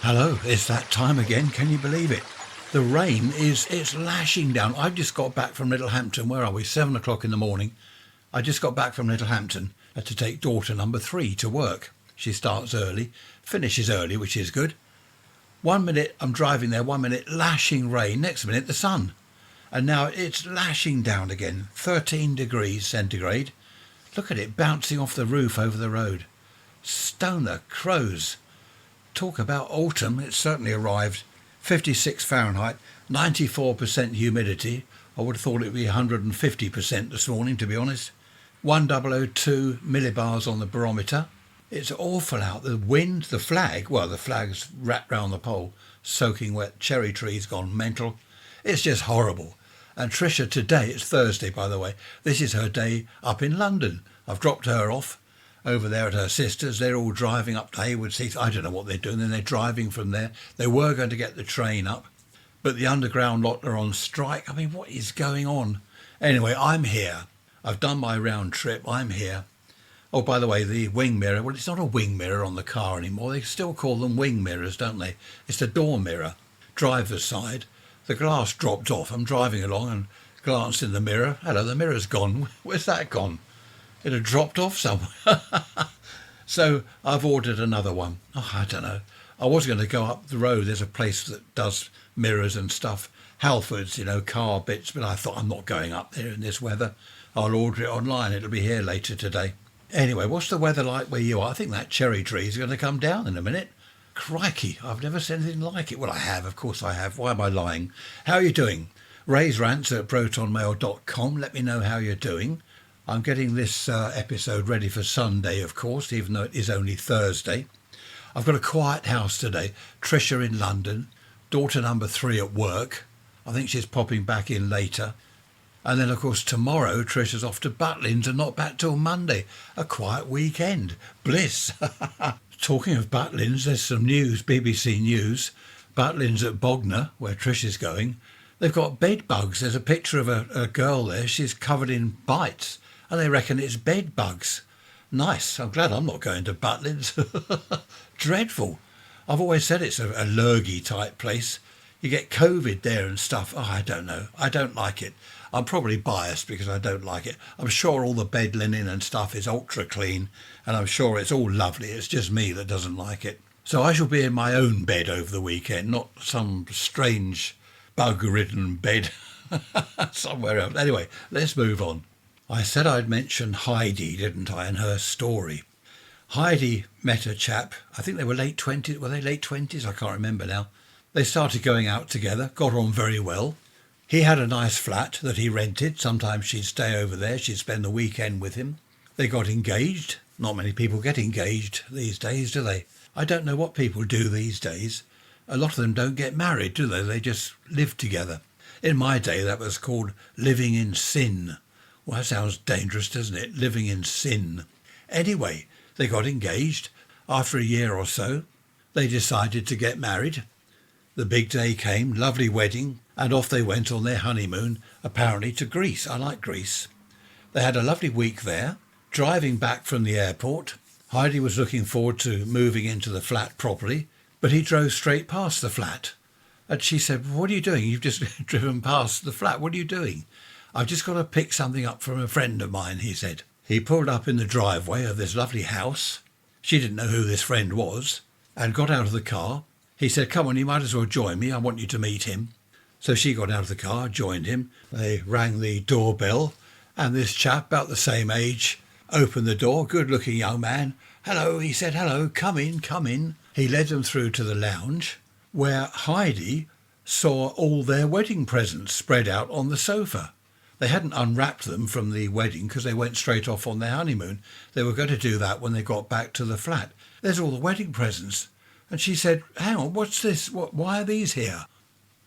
Hello, it's that time again. Can you believe it? The rain it's lashing down. I've just got back from Littlehampton. Where are we? 7 o'clock in the morning. I just got back from Littlehampton. Had to take daughter number 3 to work. She starts early, finishes early, which is good. 1 minute I'm driving there, 1 minute lashing rain, next minute the sun. And now it's lashing down again, 13 degrees centigrade. Look at it bouncing off the roof over the road. Stoner crows. Talk about autumn, it's certainly arrived. 56 Fahrenheit, 94% humidity. I would have thought it would be 150% this morning, to be honest. 1002 millibars on the barometer. It's awful out. The wind, the flag's wrapped round the pole, soaking wet. Cherry trees gone mental. It's just horrible. And Tricia today, it's Thursday by the way, this is her day up in London. I've dropped her off over there at her sister's. They're all driving up to Haywards Heath. I don't know what they're doing. Then they're driving from there. They were going to get the train up, but the underground lot are on strike. I mean, what is going on? Anyway, I'm here. I've done my round trip. I'm here. Oh, by the way, the wing mirror, well, it's not a wing mirror on the car anymore. They still call them wing mirrors, don't they? It's the door mirror, driver's side. The glass dropped off. I'm driving along and glanced in the mirror. Hello, the mirror's gone. Where's that gone? It had dropped off somewhere. So I've ordered another one. Oh, I don't know. I was going to go up the road. There's a place that does mirrors and stuff. Halfords, car bits. But I thought I'm not going up there in this weather. I'll order it online. It'll be here later today. Anyway, what's the weather like where you are? I think that cherry tree is going to come down in a minute. Crikey, I've never seen anything like it. Well, I have. Of course I have. Why am I lying? How are you doing? Raise rants at protonmail.com. Let me know how you're doing. I'm getting this episode ready for Sunday, of course, even though it is only Thursday. I've got a quiet house today. Tricia in London, daughter number 3 at work. I think she's popping back in later. And then, of course, tomorrow, Tricia's off to Butlins and not back till Monday. A quiet weekend. Bliss. Talking of Butlins, there's some news, BBC News. Butlins at Bognor, where Tricia's going. They've got bed bugs. There's a picture of a girl there. She's covered in bites. And they reckon it's bed bugs. Nice. I'm glad I'm not going to Butlins. Dreadful. I've always said it's a lurgy type place. You get COVID there and stuff. Oh, I don't know. I don't like it. I'm probably biased because I don't like it. I'm sure all the bed linen and stuff is ultra clean. And I'm sure it's all lovely. It's just me that doesn't like it. So I shall be in my own bed over the weekend, not some strange bug-ridden bed somewhere else. Anyway, let's move on. I said I'd mention Heidi, didn't I, and her story. Heidi met a chap, I think they were late 20s, were they late 20s? I can't remember now. They started going out together, got on very well. He had a nice flat that he rented. Sometimes she'd stay over there, she'd spend the weekend with him. They got engaged. Not many people get engaged these days, do they? I don't know what people do these days. A lot of them don't get married, do they? They just live together. In my day, that was called living in sin. Well, that sounds dangerous, doesn't it? Living in sin. Anyway, they got engaged. After a year or so, they decided to get married. The big day came, lovely wedding, and off they went on their honeymoon, apparently to Greece. I like Greece. They had a lovely week there. Driving back from the airport, Heidi was looking forward to moving into the flat properly, but he drove straight past the flat. And she said, "What are you doing? You've just driven past the flat. What are you doing?" "I've just got to pick something up from a friend of mine," he said. He pulled up in the driveway of this lovely house. She didn't know who this friend was, and got out of the car. He said, "Come on, you might as well join me. I want you to meet him." So she got out of the car, joined him. They rang the doorbell, and this chap, about the same age, opened the door. Good-looking young man. "Hello," he said. "Hello, come in, come in." He led them through to the lounge, where Heidi saw all their wedding presents spread out on the sofa. They hadn't unwrapped them from the wedding because they went straight off on their honeymoon. They were going to do that when they got back to the flat. "There's all the wedding presents." And she said, "Hang on, what's this? Why are these here?"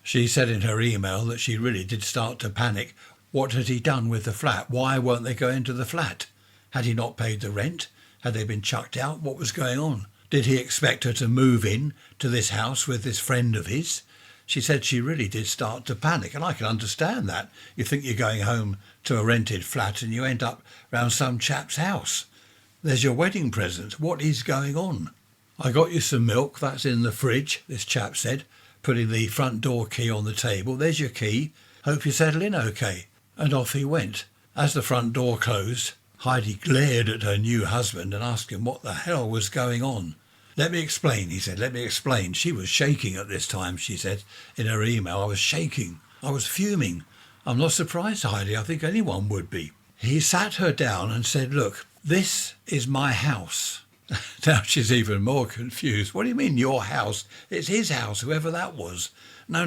She said in her email that she really did start to panic. What had he done with the flat? Why weren't they going to the flat? Had he not paid the rent? Had they been chucked out? What was going on? Did he expect her to move in to this house with this friend of his? She said she really did start to panic, and I can understand that. You think you're going home to a rented flat and you end up round some chap's house. There's your wedding present. What is going on? I got you some milk, that's in the fridge, this chap said, putting the front door key on the table. There's your key. Hope you settle in okay. And off he went. As the front door closed, Heidi glared at her new husband and asked him what the hell was going on. Let me explain, he said, let me explain. She was shaking at this time, she said in her email. I was shaking. I was fuming. I'm not surprised, Heidi. I think anyone would be. He sat her down and said, look, this is my house. Now she's even more confused. What do you mean your house? It's his house, whoever that was. No.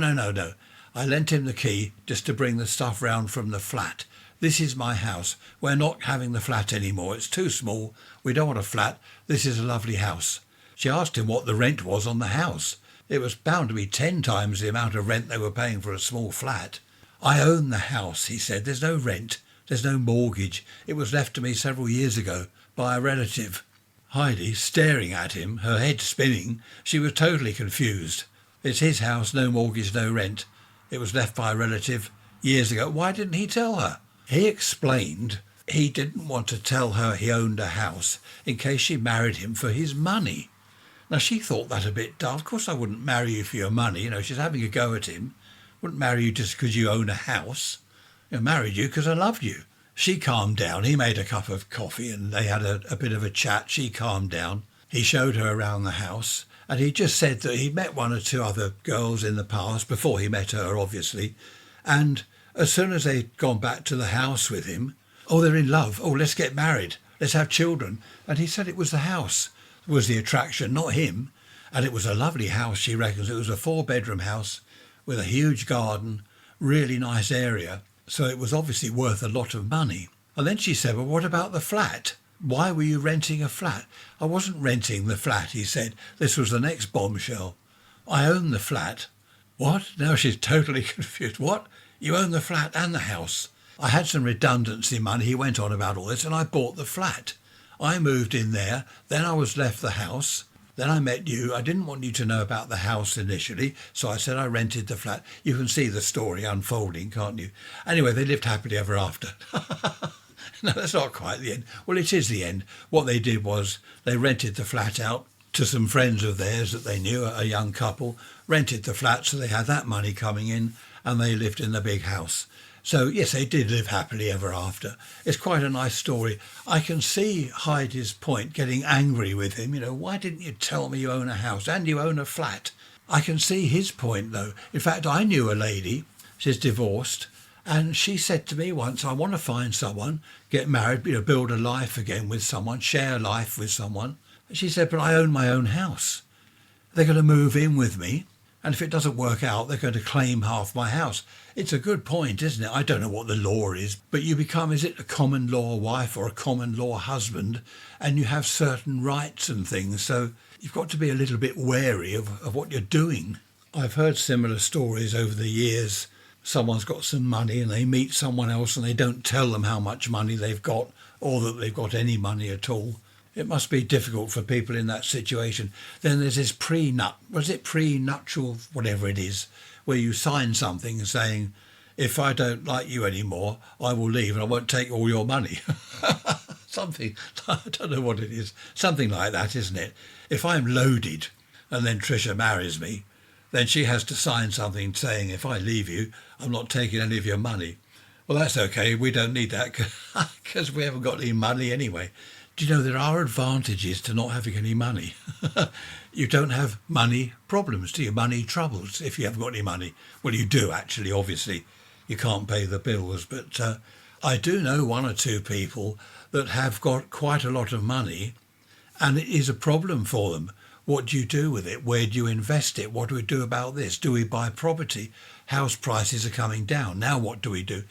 I lent him the key just to bring the stuff round from the flat. This is my house. We're not having the flat anymore. It's too small. We don't want a flat. This is a lovely house. She asked him what the rent was on the house. It was bound to be 10 times the amount of rent they were paying for a small flat. I own the house, he said. There's no rent. There's no mortgage. It was left to me several years ago by a relative. Heidi, staring at him, her head spinning, she was totally confused. It's his house, no mortgage, no rent. It was left by a relative years ago. Why didn't he tell her? He explained he didn't want to tell her he owned a house in case she married him for his money. Now, she thought that a bit dull. Of course I wouldn't marry you for your money. You know, she's having a go at him. Wouldn't marry you just because you own a house. I married you because I loved you. She calmed down. He made a cup of coffee and they had a bit of a chat. She calmed down. He showed her around the house and he just said that he'd met one or two other girls in the past, before he met her, obviously. And as soon as they'd gone back to the house with him, oh, they're in love. Oh, let's get married. Let's have children. And he said it was the house was the attraction, not him. And it was a lovely house, she reckons. It was a 4-bedroom house with a huge garden, really nice area. So it was obviously worth a lot of money. And then she said, well, what about the flat? Why were you renting a flat? I wasn't renting the flat, he said. This was the next bombshell. I own the flat. What? Now she's totally confused. What? You own the flat and the house? I had some redundancy money. He went on about all this and I bought the flat. I moved in there. Then I was left the house. Then I met you. I didn't want you to know about the house initially, so I said I rented the flat. You can see the story unfolding, can't you? Anyway, they lived happily ever after. No, that's not quite the end. Well, it is the end. What they did was they rented the flat out to some friends of theirs that they knew, a young couple, rented the flat so they had that money coming in and they lived in the big house. So, yes, they did live happily ever after. It's quite a nice story. I can see Heidi's point, getting angry with him. You know, why didn't you tell me you own a house and you own a flat? I can see his point, though. In fact, I knew a lady, she's divorced, and she said to me once, I want to find someone, get married, build a life again with someone, share life with someone. She said, but I own my own house. They're going to move in with me. And if it doesn't work out, they're going to claim half my house. It's a good point, isn't it? I don't know what the law is, but you become, is it a common law wife or a common law husband? And you have certain rights and things. So you've got to be a little bit wary of what you're doing. I've heard similar stories over the years. Someone's got some money and they meet someone else and they don't tell them how much money they've got or that they've got any money at all. It must be difficult for people in that situation. Then there's this prenuptial, whatever it is, where you sign something saying, if I don't like you anymore, I will leave and I won't take all your money. Something, I don't know what it is. Something like that, isn't it? If I'm loaded and then Tricia marries me, then she has to sign something saying, if I leave you, I'm not taking any of your money. Well, that's okay. We don't need that because we haven't got any money anyway. Do you know there are advantages to not having any money? You don't have money problems, do you? Money troubles if you haven't got any money. Well, you do actually, obviously. You can't pay the bills. But I do know one or two people that have got quite a lot of money and it is a problem for them. What do you do with it? Where do you invest it? What do we do about this? Do we buy property? House prices are coming down. Now what do we do?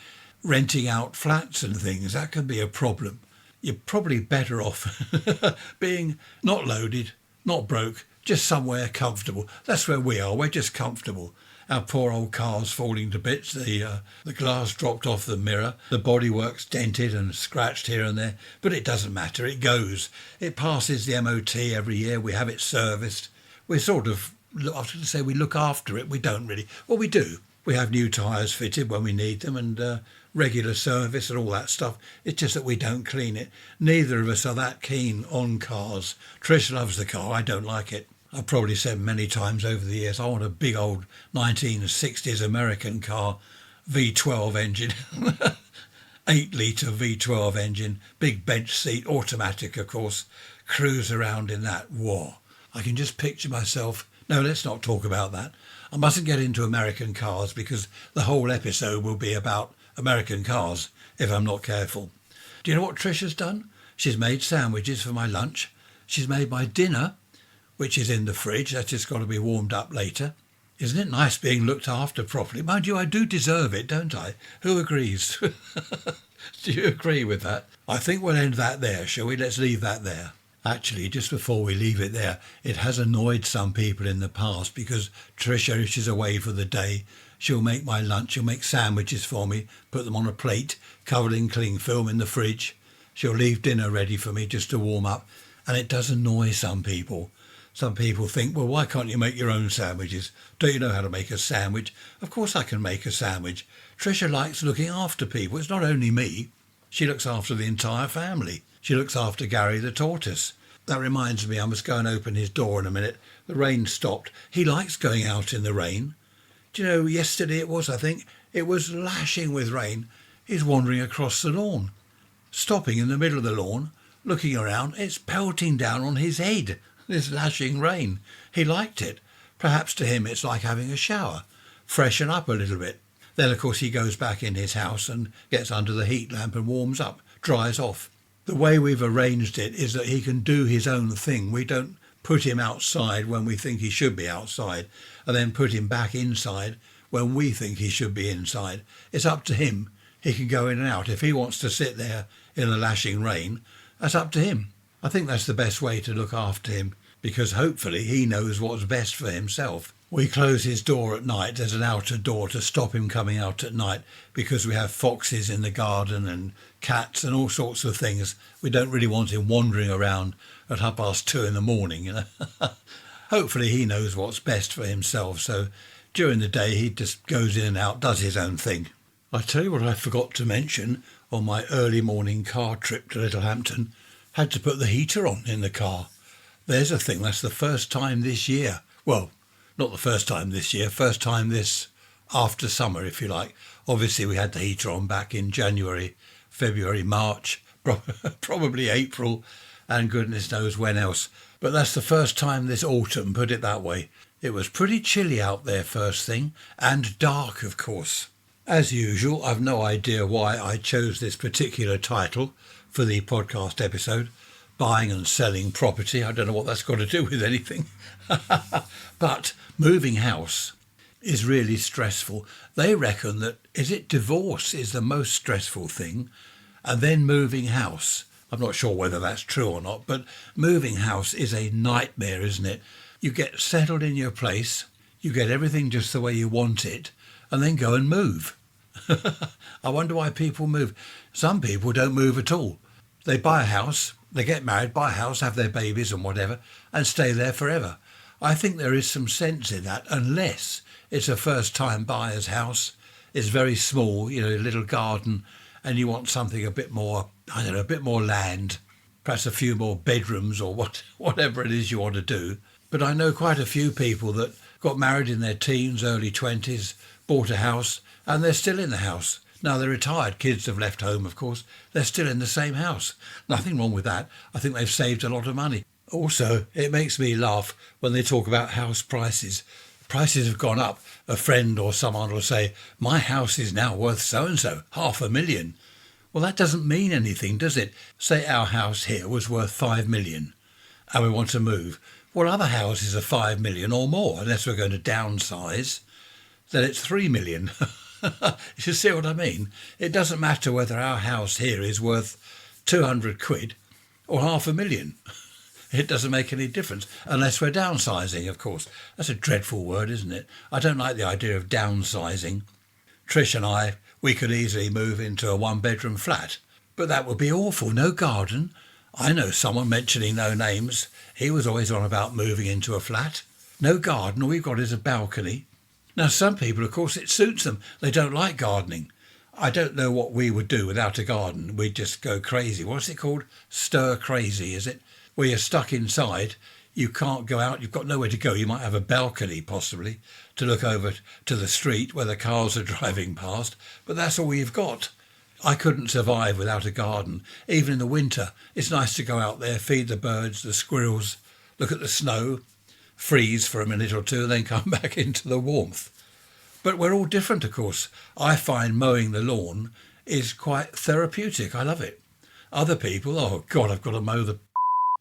Renting out flats and things, that can be a problem. You're probably better off being not loaded, not broke, just somewhere comfortable. That's where we are. We're just comfortable. Our poor old car's falling to bits. The glass dropped off the mirror. The bodywork's dented and scratched here and there. But it doesn't matter. It goes. It passes the MOT every year. We have it serviced. We're sort of, I was going to say we look after it. We don't really. Well, we do. We have new tyres fitted when we need them and regular service and all that stuff. It's just that we don't clean it. Neither of us are that keen on cars. Trish loves the car. I don't like it. I've probably said many times over the years, I want a big old 1960s American car, V12 engine, 8-litre V12 engine, big bench seat, automatic, of course, cruise around in that. Whoa. I can just picture myself. No, let's not talk about that. I mustn't get into American cars because the whole episode will be about American cars if I'm not careful. Do you know what Trish has done? She's made sandwiches for my lunch. She's made my dinner, which is in the fridge. That's just got to be warmed up later. Isn't it nice being looked after properly? Mind you, I do deserve it, don't I? Who agrees? Do you agree with that? I think we'll end that there, shall we? Let's leave that there. Actually, just before we leave it there, it has annoyed some people in the past because Tricia, if she's away for the day, she'll make my lunch, she'll make sandwiches for me, put them on a plate, covered in cling film in the fridge. She'll leave dinner ready for me just to warm up, and it does annoy some people. Some people think, well, why can't you make your own sandwiches? Don't you know how to make a sandwich? Of course I can make a sandwich. Tricia likes looking after people. It's not only me. She looks after the entire family. She looks after Gary the tortoise. That reminds me, I must go and open his door in a minute. The rain stopped. He likes going out in the rain. Do you know, yesterday it was, I think, it was lashing with rain. He's wandering across the lawn, stopping in the middle of the lawn, looking around. It's pelting down on his head, this lashing rain. He liked it. Perhaps to him it's like having a shower, freshen up a little bit. Then, of course, he goes back in his house and gets under the heat lamp and warms up, dries off. The way we've arranged it is that he can do his own thing. We don't put him outside when we think he should be outside and then put him back inside when we think he should be inside. It's up to him. He can go in and out. If he wants to sit there in the lashing rain, that's up to him. I think that's the best way to look after him because hopefully he knows what's best for himself. We close his door at night. There's an outer door to stop him coming out at night because we have foxes in the garden and cats and all sorts of things. We don't really want him wandering around at 2:30 in the morning, you know. Hopefully he knows what's best for himself. So during the day he just goes in and out, does his own thing. I tell you what I forgot to mention on my early morning car trip to Littlehampton. Had to put the heater on in the car. There's a thing. That's the first time this year. Well, not the first time this year, first time this after summer, if you like. Obviously, we had the heater on back in January, February, March, probably April, and goodness knows when else. But that's the first time this autumn, put it that way. It was pretty chilly out there first thing, and dark, of course. As usual, I've no idea why I chose this particular title for the podcast episode, Buying and Selling Property. I don't know what that's got to do with anything. But moving house is really stressful. They reckon that, is it divorce is the most stressful thing, and then moving house. I'm not sure whether that's true or not, but moving house is a nightmare, isn't it? You get settled in your place, you get everything just the way you want it, and then go and move. I wonder why people move. Some people don't move at all. They buy a house, they get married, buy a house, have their babies and whatever, and stay there forever. I think there is some sense in that, unless it's a first-time buyer's house. It's very small, you know, a little garden, and you want something a bit more, I don't know, a bit more land, perhaps a few more bedrooms or whatever it is you want to do. But I know quite a few people that got married in their teens, early 20s, bought a house, and they're still in the house. Now, they're retired. Kids have left home, of course. They're still in the same house. Nothing wrong with that. I think they've saved a lot of money. Also, it makes me laugh when they talk about house prices. Prices have gone up. A friend or someone will say, my house is now worth so-and-so, $500,000. Well, that doesn't mean anything, does it? Say our house here was worth 5 million and we want to move. Well, other houses are 5 million or more, unless we're going to downsize. Then it's 3 million. You see what I mean? It doesn't matter whether our house here is worth 200 quid or 500,000. It doesn't make any difference, unless we're downsizing, of course. That's a dreadful word, isn't it? I don't like the idea of downsizing. Trish and I, we could easily move into a one-bedroom flat, but that would be awful. No garden. I know someone, mentioning no names, he was always on about moving into a flat. No garden, all we've got is a balcony. Now, some people, of course, it suits them. They don't like gardening. I don't know what we would do without a garden. We'd just go crazy. What's it called? Stir crazy, is it? Where you're stuck inside, you can't go out, you've got nowhere to go. You might have a balcony, possibly, to look over to the street where the cars are driving past, but that's all you've got. I couldn't survive without a garden. Even in the winter, it's nice to go out there, feed the birds, the squirrels, look at the snow, freeze for a minute or two, then come back into the warmth. But we're all different, of course. I find mowing the lawn is quite therapeutic. I love it. Other people, oh God, I've got to mow the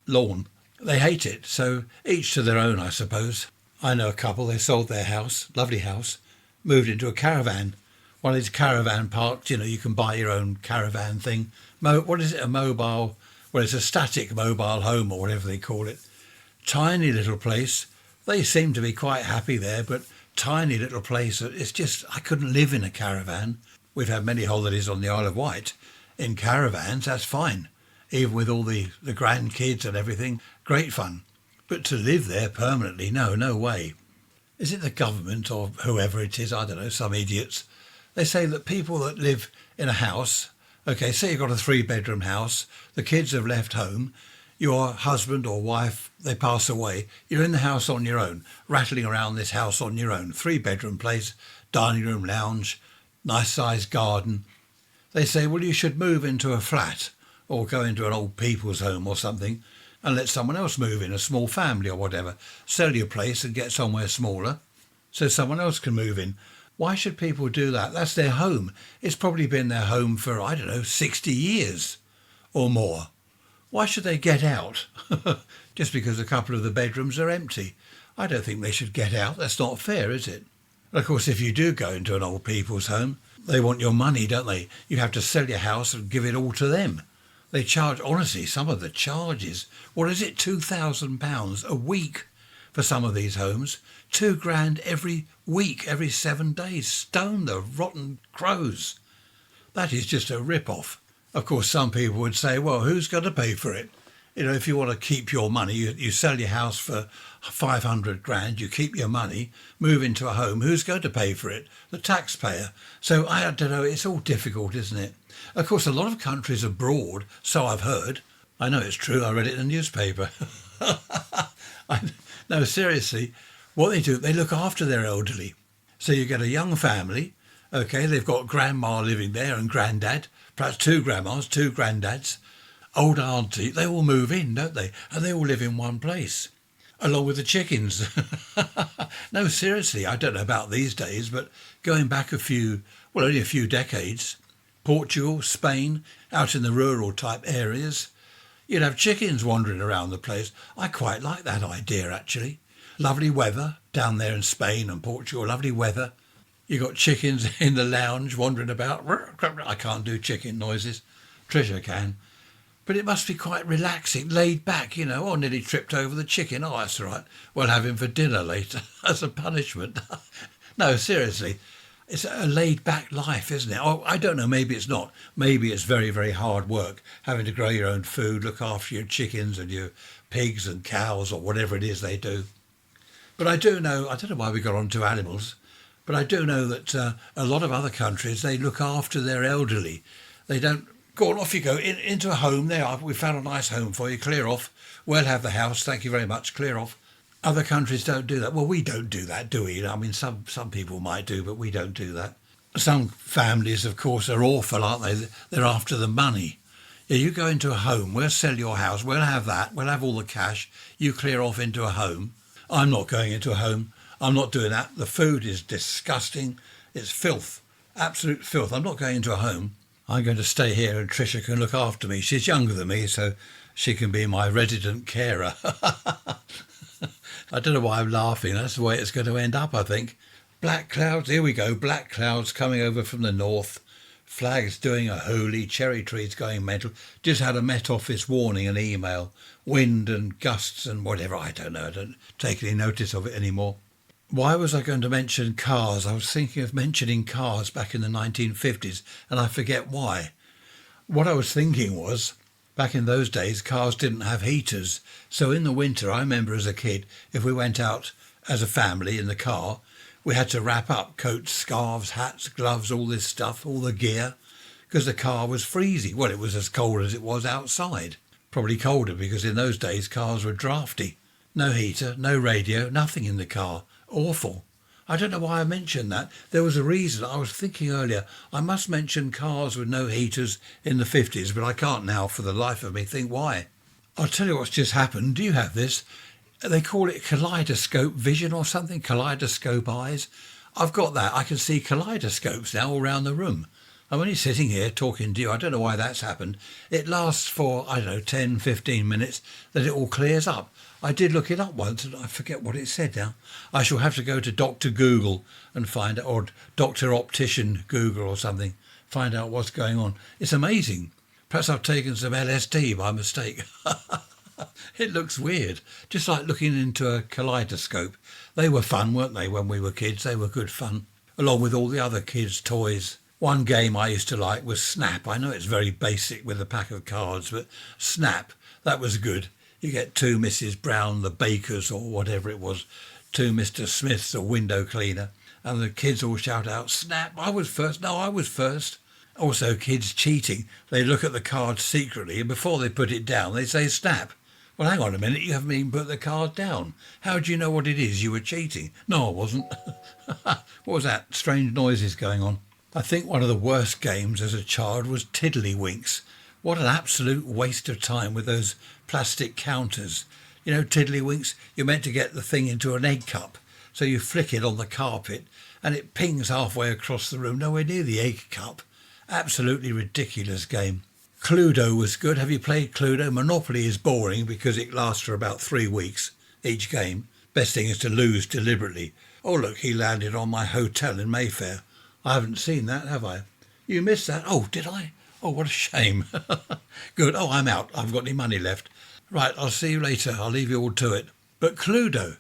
lawn. They hate it. So each to their own, I suppose. I know a couple, they sold their house, lovely house, moved into a caravan. One of these caravan parks, you can buy your own caravan thing. What is it? A mobile, well, it's a static mobile home or whatever they call it. Tiny little place. They seem to be quite happy there, but tiny little place. It's just, I couldn't live in a caravan. We've had many holidays on the Isle of Wight in caravans, that's fine. Even with all the grandkids and everything, great fun. But to live there permanently, no way. Is it the government or whoever it is, I don't know, some idiots? They say that people that live in a house, okay, say you've got a 3-bedroom house, the kids have left home, your husband or wife, they pass away, you're in the house on your own, rattling around this house on your own, 3-bedroom place, dining room, lounge, nice sized garden. They say, well, you should move into a flat or go into an old people's home or something and let someone else move in, a small family or whatever. Sell your place and get somewhere smaller so someone else can move in. Why should people do that? That's their home. It's probably been their home for, 60 years or more. Why should they get out just because a couple of the bedrooms are empty? I don't think they should get out. That's not fair, is it? And of course, if you do go into an old people's home, they want your money, don't they? You have to sell your house and give it all to them. They charge, honestly, some of the charges. What is it? £2,000 a week for some of these homes. £2,000 every week, every 7 days. Stone the rotten crows. That is just a rip-off. Of course, some people would say, well, who's going to pay for it? If you want to keep your money, you sell your house for £500,000, you keep your money, move into a home, who's going to pay for it? The taxpayer. So I don't know, it's all difficult, isn't it? Of course, a lot of countries abroad, so I've heard, I know it's true, I read it in the newspaper. No, seriously, what they do, they look after their elderly. So you get a young family, okay, they've got grandma living there and granddad, perhaps 2 grandmas, 2 granddads, old auntie, they all move in, don't they? And they all live in one place, along with the chickens. No, seriously, I don't know about these days, but going back only a few decades, Portugal, Spain, out in the rural type areas, you'd have chickens wandering around the place. I quite like that idea, actually. Lovely weather down there in Spain and Portugal, lovely weather. You got chickens in the lounge wandering about. I can't do chicken noises. Tricia can. But it must be quite relaxing, laid back, Oh, nearly tripped over the chicken. Oh, that's all right. We'll have him for dinner later as a punishment. No, seriously. It's a laid-back life, isn't it? Oh, I don't know, maybe it's not. Maybe it's very, very hard work, having to grow your own food, look after your chickens and your pigs and cows or whatever it is they do. But I do know, I don't know why we got on to animals, but I do know that a lot of other countries, they look after their elderly. They don't, go on, off you go, into a home. There, we found a nice home for you, clear off. We'll have the house, thank you very much, clear off. Other countries don't do that. Well, we don't do that, do we? I mean, some people might do, but we don't do that. Some families, of course, are awful, aren't they? They're after the money. Yeah, you go into a home, we'll sell your house, we'll have that, we'll have all the cash, you clear off into a home. I'm not going into a home. I'm not doing that. The food is disgusting. It's filth, absolute filth. I'm not going into a home. I'm going to stay here and Tricia can look after me. She's younger than me, so she can be my resident carer. I don't know why I'm laughing. That's the way it's going to end up, I think. Black clouds, here we go. Black clouds coming over from the north. Flags doing a holy. Cherry trees going mental. Just had a Met Office warning, an email. Wind and gusts and whatever. I don't know. I don't take any notice of it anymore. Why was I going to mention cars? I was thinking of mentioning cars back in the 1950s, and I forget why. What I was thinking was, back in those days, cars didn't have heaters. So in the winter, I remember as a kid, if we went out as a family in the car, We had to wrap up coats, scarves, hats, gloves, all this stuff, all the gear, because the car was freezing. Well, it was as cold as it was outside. Probably colder because in those days cars were drafty. No heater, no radio, nothing in the car. Awful. I don't know why I mentioned that. There was a reason. I was thinking earlier, I must mention cars with no heaters in the 50s, but I can't now for the life of me think why. I'll tell you what's just happened. Do you have this? They call it kaleidoscope vision or something, kaleidoscope eyes. I've got that. I can see kaleidoscopes now all around the room. I'm only sitting here talking to you. I don't know why that's happened. It lasts for, 10, 15 minutes, then it all clears up. I did look it up once and I forget what it said now. I shall have to go to Dr. Google and find out, or Dr. Optician Google or something, find out what's going on. It's amazing. Perhaps I've taken some LSD by mistake. It looks weird, just like looking into a kaleidoscope. They were fun, weren't they, when we were kids? They were good fun, along with all the other kids' toys. One game I used to like was Snap. I know it's very basic with a pack of cards, but Snap, that was good. You get 2 Mrs. Brown, the bakers, or whatever it was, 2 Mr. Smiths, a window cleaner, and the kids all shout out, Snap, I was first, no, I was first. Also, kids cheating. They look at the card secretly, and before they put it down, they say, Snap. Well, hang on a minute, you haven't even put the card down. How do you know what it is? You were cheating. No, I wasn't. What was that? Strange noises going on. I think one of the worst games as a child was Tiddlywinks. What an absolute waste of time with those plastic counters. You know, Tiddlywinks, you're meant to get the thing into an egg cup. So you flick it on the carpet and it pings halfway across the room, nowhere near the egg cup. Absolutely ridiculous game. Cluedo was good. Have you played Cluedo? Monopoly is boring because it lasts for about 3 weeks each game. Best thing is to lose deliberately. Oh, look, he landed on my hotel in Mayfair. I haven't seen that, have I? You missed that? Oh, did I? Oh, what a shame. Good. Oh, I'm out. I haven't got any money left. Right, I'll see you later. I'll leave you all to it. But Cluedo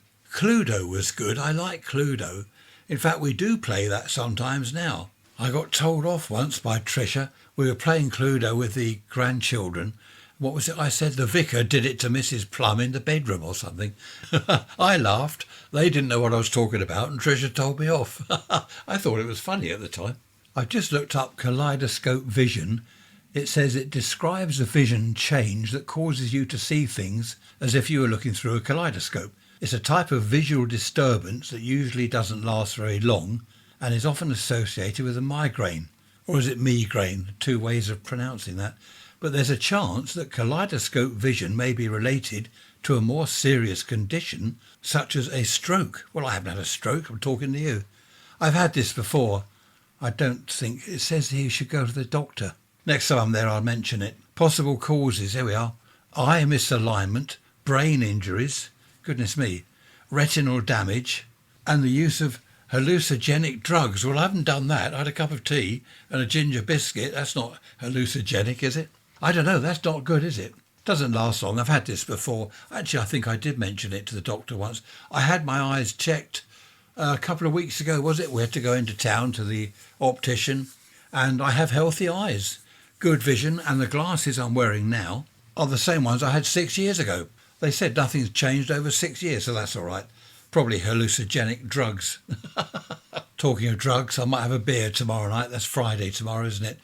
was good. I like Cluedo. In fact, we do play that sometimes now. I got told off once by Tricia. We were playing Cluedo with the grandchildren. What was it I said? The vicar did it to Mrs. Plum in the bedroom or something. I laughed. They didn't know what I was talking about and Tricia told me off. I thought it was funny at the time. I just looked up kaleidoscope vision. It says it describes a vision change that causes you to see things as if you were looking through a kaleidoscope. It's a type of visual disturbance that usually doesn't last very long and is often associated with a migraine. Or is it migraine? 2 ways of pronouncing that. But there's a chance that kaleidoscope vision may be related to a more serious condition, such as a stroke. Well, I haven't had a stroke. I'm talking to you. I've had this before. I don't think... It says here you should go to the doctor. Next time I'm there, I'll mention it. Possible causes. Here we are. Eye misalignment, brain injuries, goodness me, retinal damage, and the use of hallucinogenic drugs. Well, I haven't done that. I had a cup of tea and a ginger biscuit. That's not hallucinogenic, is it? I don't know. That's not good, is it? Doesn't last long. I've had this before. Actually, I think I did mention it to the doctor once. I had my eyes checked a couple of weeks ago, was it? We had to go into town to the optician, and I have healthy eyes, good vision, and the glasses I'm wearing now are the same ones I had 6 years ago. They said nothing's changed over 6 years, so that's all right. Probably hallucinogenic drugs. Talking of drugs, I might have a beer tomorrow night. That's Friday tomorrow, isn't it?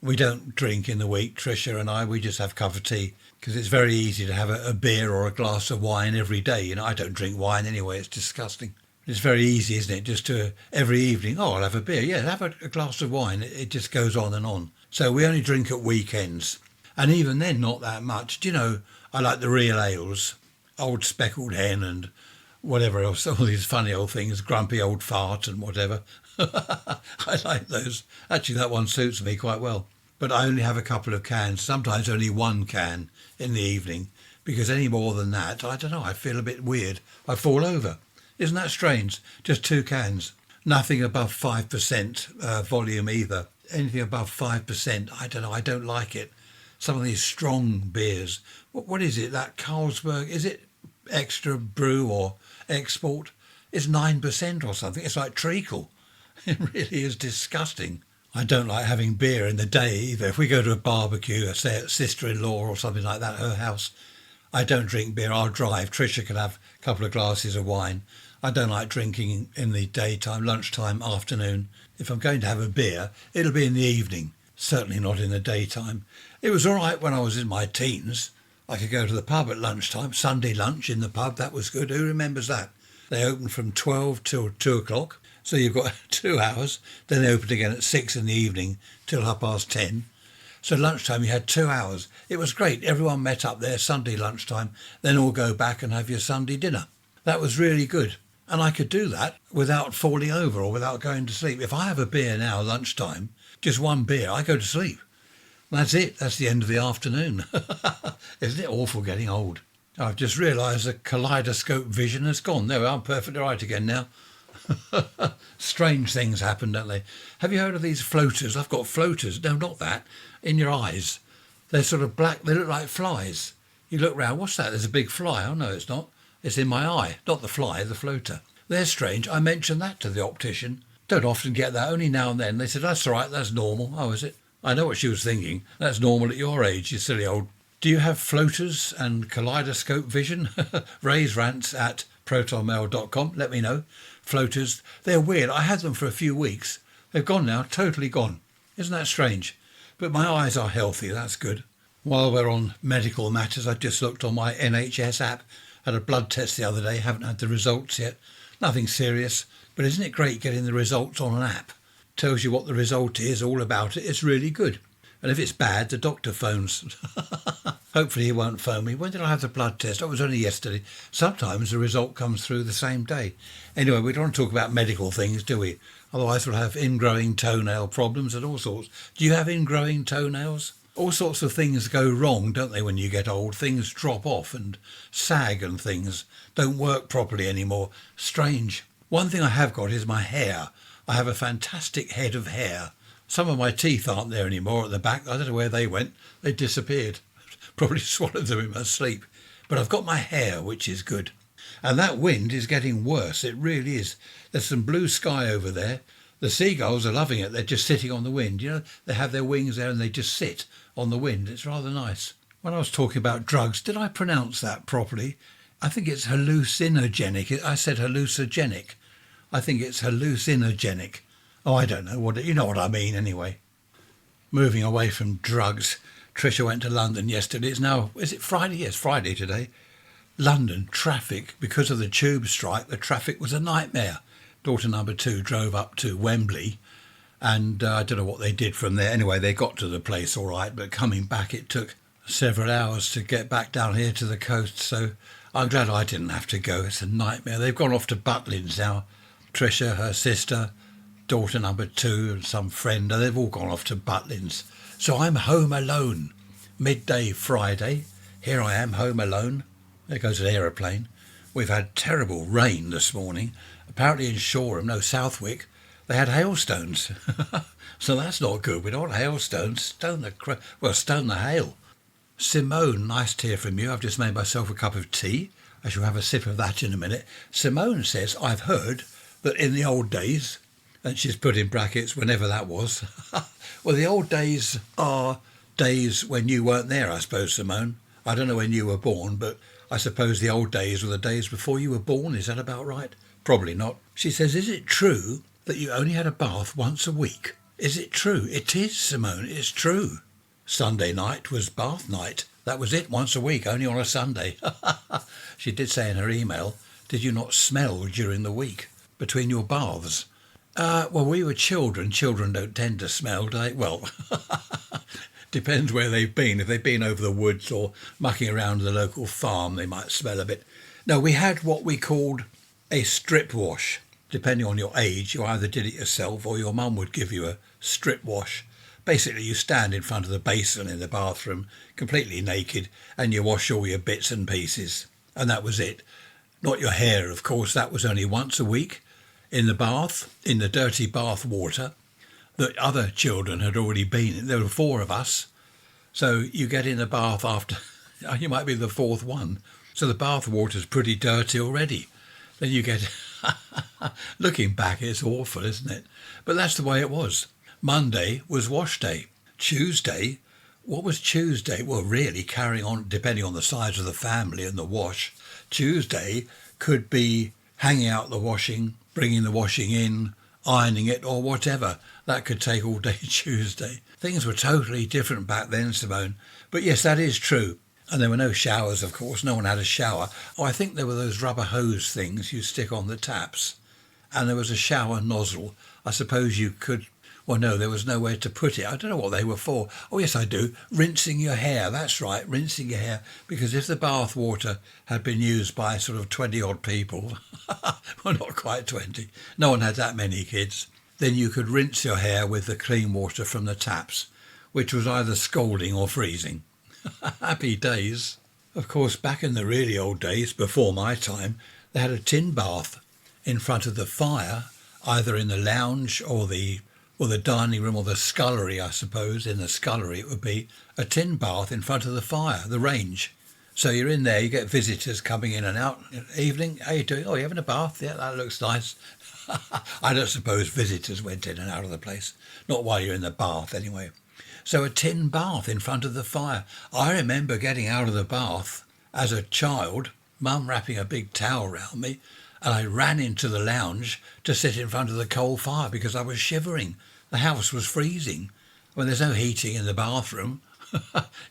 We don't drink in the week, Tricia and I. We just have a cup of tea because it's very easy to have a beer or a glass of wine every day. You know, I don't drink wine anyway. It's disgusting. It's very easy, isn't it? Just to every evening, oh, I'll have a beer. Yeah, have a glass of wine. It just goes on and on. So we only drink at weekends. And even then, not that much. Do you know, I like the real ales, Old Speckled Hen and whatever else, all these funny old things, Grumpy Old Fart and whatever. I like those. Actually, that one suits me quite well. But I only have a couple of cans, sometimes only 1 can in the evening, because any more than that, I don't know, I feel a bit weird. I fall over. Isn't that strange? Just 2 cans. Nothing above 5% volume either. Anything above 5%, I don't know, I don't like it. Some of these strong beers. What is it, that Carlsberg? Is it extra brew or export? It's 9% or something. It's like treacle. It really is disgusting. I don't like having beer in the day either. If we go to a barbecue, say at sister-in-law or something like that, her house, I don't drink beer. I'll drive. Tricia can have a couple of glasses of wine. I don't like drinking in the daytime, lunchtime, afternoon. If I'm going to have a beer, it'll be in the evening, certainly not in the daytime. It was all right when I was in my teens. I could go to the pub at lunchtime, Sunday lunch in the pub, that was good. Who remembers that? They opened from 12 till 2 o'clock, so you've got 2 hours. Then they opened again at 6 in the evening till 10:30. So lunchtime you had 2 hours. It was great. Everyone met up there Sunday lunchtime, then all go back and have your Sunday dinner. That was really good. And I could do that without falling over or without going to sleep. If I have a beer now lunchtime, just one beer, I go to sleep. That's it. That's the end of the afternoon. Isn't it awful getting old? I've just realised the kaleidoscope vision has gone. There we are, I'm perfectly right again now. Strange things happen, don't they? Have you heard of these floaters? I've got floaters. No, not that. In your eyes. They're sort of black. They look like flies. You look round. What's that? There's a big fly. Oh, no, it's not. It's in my eye. Not the fly, the floater. They're strange. I mentioned that to the optician. Don't often get that. Only now and then. They said, that's all right. That's normal. Oh, is it? I know what she was thinking. That's normal at your age, you silly old. Do you have floaters and kaleidoscope vision? Raise rants at protonmail.com. Let me know. Floaters. They're weird. I had them for a few weeks. They've gone now. Totally gone. Isn't that strange? But my eyes are healthy. That's good. While we're on medical matters, I just looked on my NHS app. Had a blood test the other day. Haven't had the results yet. Nothing serious. But isn't it great getting the results on an app? Tells you what the result is, all about it. It's really good. And if it's bad, the doctor phones. Hopefully he won't phone me. When did I have the blood test? Oh, it was only yesterday. Sometimes the result comes through the same day. Anyway, we don't want to talk about medical things, do we? Otherwise we'll have ingrowing toenail problems and all sorts. Do you have ingrowing toenails? All sorts of things go wrong, don't they, when you get old? Things drop off and sag and things don't work properly anymore. Strange. One thing I have got is my hair. I have a fantastic head of hair. Some of my teeth aren't there anymore at the back. I don't know where they went. They disappeared. Probably swallowed them in my sleep. But I've got my hair, which is good. And that wind is getting worse. It really is. There's some blue sky over there. The seagulls are loving it. They're just sitting on the wind. You know, they have their wings there and they just sit on the wind. It's rather nice. When I was talking about drugs, did I pronounce that properly? I think it's hallucinogenic. I said hallucinogenic. I think it's hallucinogenic. Oh, I don't know. You know what I mean anyway. Moving away from drugs. Tricia went to London yesterday. Is it Friday? Yes, Friday today. London, traffic. Because of the tube strike, the traffic was a nightmare. Daughter number 2 drove up to Wembley and I don't know what they did from there. Anyway, they got to the place all right, but coming back it took several hours to get back down here to the coast. So I'm glad I didn't have to go. It's a nightmare. They've gone off to Butlins now. Tricia, her sister, daughter number 2 and some friend, and they've all gone off to Butlins. So I'm home alone. Midday Friday. Here I am, home alone. There goes an aeroplane. We've had terrible rain this morning. Apparently in Shoreham, Southwick, they had hailstones. So that's not good. We don't want hailstones. Stone the hail. Simone, nice to hear from you. I've just made myself a cup of tea. I shall have a sip of that in a minute. Simone says, I've heard that in the old days, and she's put in brackets whenever that was. Well, the old days are days when you weren't there, I suppose, Simone. I don't know when you were born, but I suppose the old days were the days before you were born. Is that about right? Probably not. She says, is it true that you only had a bath once a week? Is it true? It is, Simone. It's true. Sunday night was bath night. That was it, once a week, only on a Sunday. She did say in her email, did you not smell during the week between your baths? Well, we were children. Children don't tend to smell, do they? Well, depends where they've been. If they've been over the woods or mucking around the local farm, they might smell a bit. No, we had what we called a strip wash. Depending on your age, you either did it yourself or your mum would give you a strip wash. Basically, you stand in front of the basin in the bathroom, completely naked, and you wash all your bits and pieces. And that was it. Not your hair, of course. That was only once a week in the bath, in the dirty bath water. The other children had already been in. There were 4 of us. So you get in the bath after, you might be the 4th one. So the bath water's pretty dirty already. Then you get, looking back, it's awful, isn't it? But that's the way it was. Monday was wash day. Tuesday, what was Tuesday? Well, really, carrying on, depending on the size of the family and the wash. Tuesday could be hanging out the washing, bringing the washing in, ironing it or whatever. That could take all day Tuesday. Things were totally different back then, Simone. But yes, that is true. And there were no showers, of course. No one had a shower. Oh, I think there were those rubber hose things you stick on the taps. And there was a shower nozzle. I suppose you could... Well, no, there was nowhere to put it. I don't know what they were for. Oh, yes, I do. Rinsing your hair. That's right, rinsing your hair. Because if the bath water had been used by sort of 20-odd people, well, not quite 20, no one had that many kids, then you could rinse your hair with the clean water from the taps, which was either scalding or freezing. Happy days. Of course, back in the really old days, before my time, they had a tin bath in front of the fire, either in the lounge or the dining room or the scullery, I suppose. In the scullery it would be a tin bath in front of the fire, the range. So you're in there, you get visitors coming in and out. Evening, how you doing? Oh, you having a bath? Yeah, that looks nice. I don't suppose visitors went in and out of the place. Not while you're in the bath, anyway. So a tin bath in front of the fire. I remember getting out of the bath as a child, Mum wrapping a big towel round me, and I ran into the lounge to sit in front of the coal fire because I was shivering. The house was freezing. When there's no heating in the bathroom,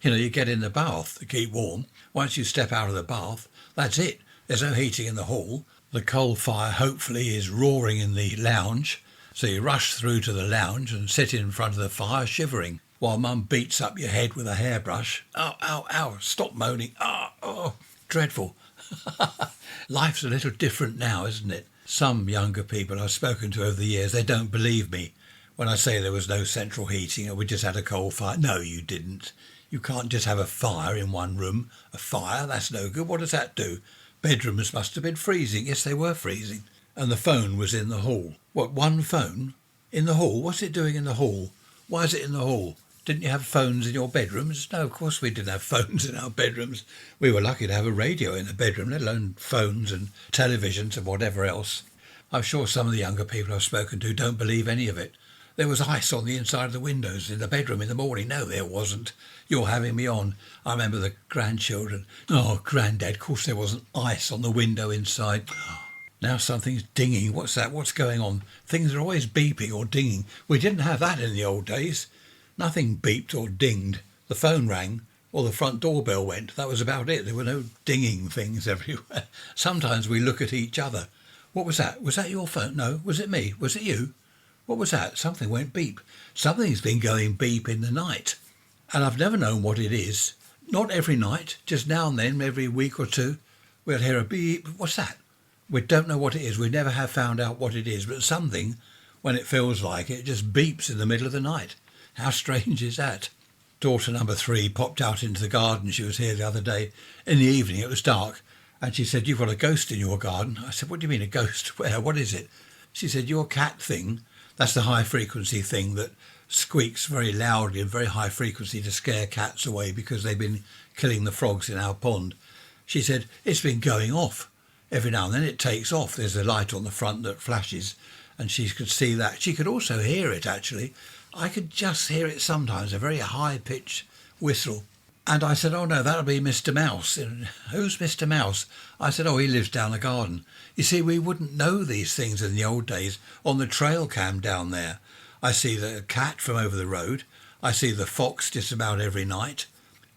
you get in the bath to keep warm. Once you step out of the bath, that's it. There's no heating in the hall. The coal fire, hopefully, is roaring in the lounge. So you rush through to the lounge and sit in front of the fire shivering while Mum beats up your head with a hairbrush. Ow, ow, ow, stop moaning. Oh, dreadful. Life's a little different now, isn't it? Some younger people I've spoken to over the years, they don't believe me when I say there was no central heating and we just had a coal fire. No, you didn't. You can't just have a fire in one room. A fire? That's no good. What does that do? Bedrooms must have been freezing. Yes, they were freezing. And the phone was in the hall. What, one phone? In the hall? What's it doing in the hall? Why is it in the hall? Didn't you have phones in your bedrooms? No, of course we didn't have phones in our bedrooms. We were lucky to have a radio in the bedroom, let alone phones and televisions and whatever else. I'm sure some of the younger people I've spoken to don't believe any of it. There was ice on the inside of the windows in the bedroom in the morning. No, there wasn't. You're having me on. I remember the grandchildren. Oh, Grandad, of course there wasn't ice on the window inside. Now something's dinging. What's that? What's going on? Things are always beeping or dinging. We didn't have that in the old days. Nothing beeped or dinged. The phone rang or the front doorbell went. That was about it. There were no dinging things everywhere. Sometimes we look at each other. What was that? Was that your phone? No. Was it me? Was it you? What was that? Something went beep. Something's been going beep in the night. And I've never known what it is. Not every night, just now and then, every week or two, we'll hear a beep. What's that? We don't know what it is. We never have found out what it is. But something, when it feels like it, just beeps in the middle of the night. How strange is that? Daughter number 3 popped out into the garden. She was here the other day. In the evening, it was dark. And she said, "You've got a ghost in your garden." I said, "What do you mean a ghost? Where? What is it?" She said, "Your cat thing." That's the high frequency thing that squeaks very loudly and very high frequency to scare cats away because they've been killing the frogs in our pond. She said, "It's been going off. Every now and then it takes off. There's a light on the front that flashes." And she could see that. She could also hear it, actually. I could just hear it sometimes, a very high-pitched whistle. And I said, "Oh, no, that'll be Mr. Mouse." And, "Who's Mr. Mouse?" I said, "Oh, he lives down the garden." You see, we wouldn't know these things in the old days. On the trail cam down there, I see the cat from over the road. I see the fox just about every night.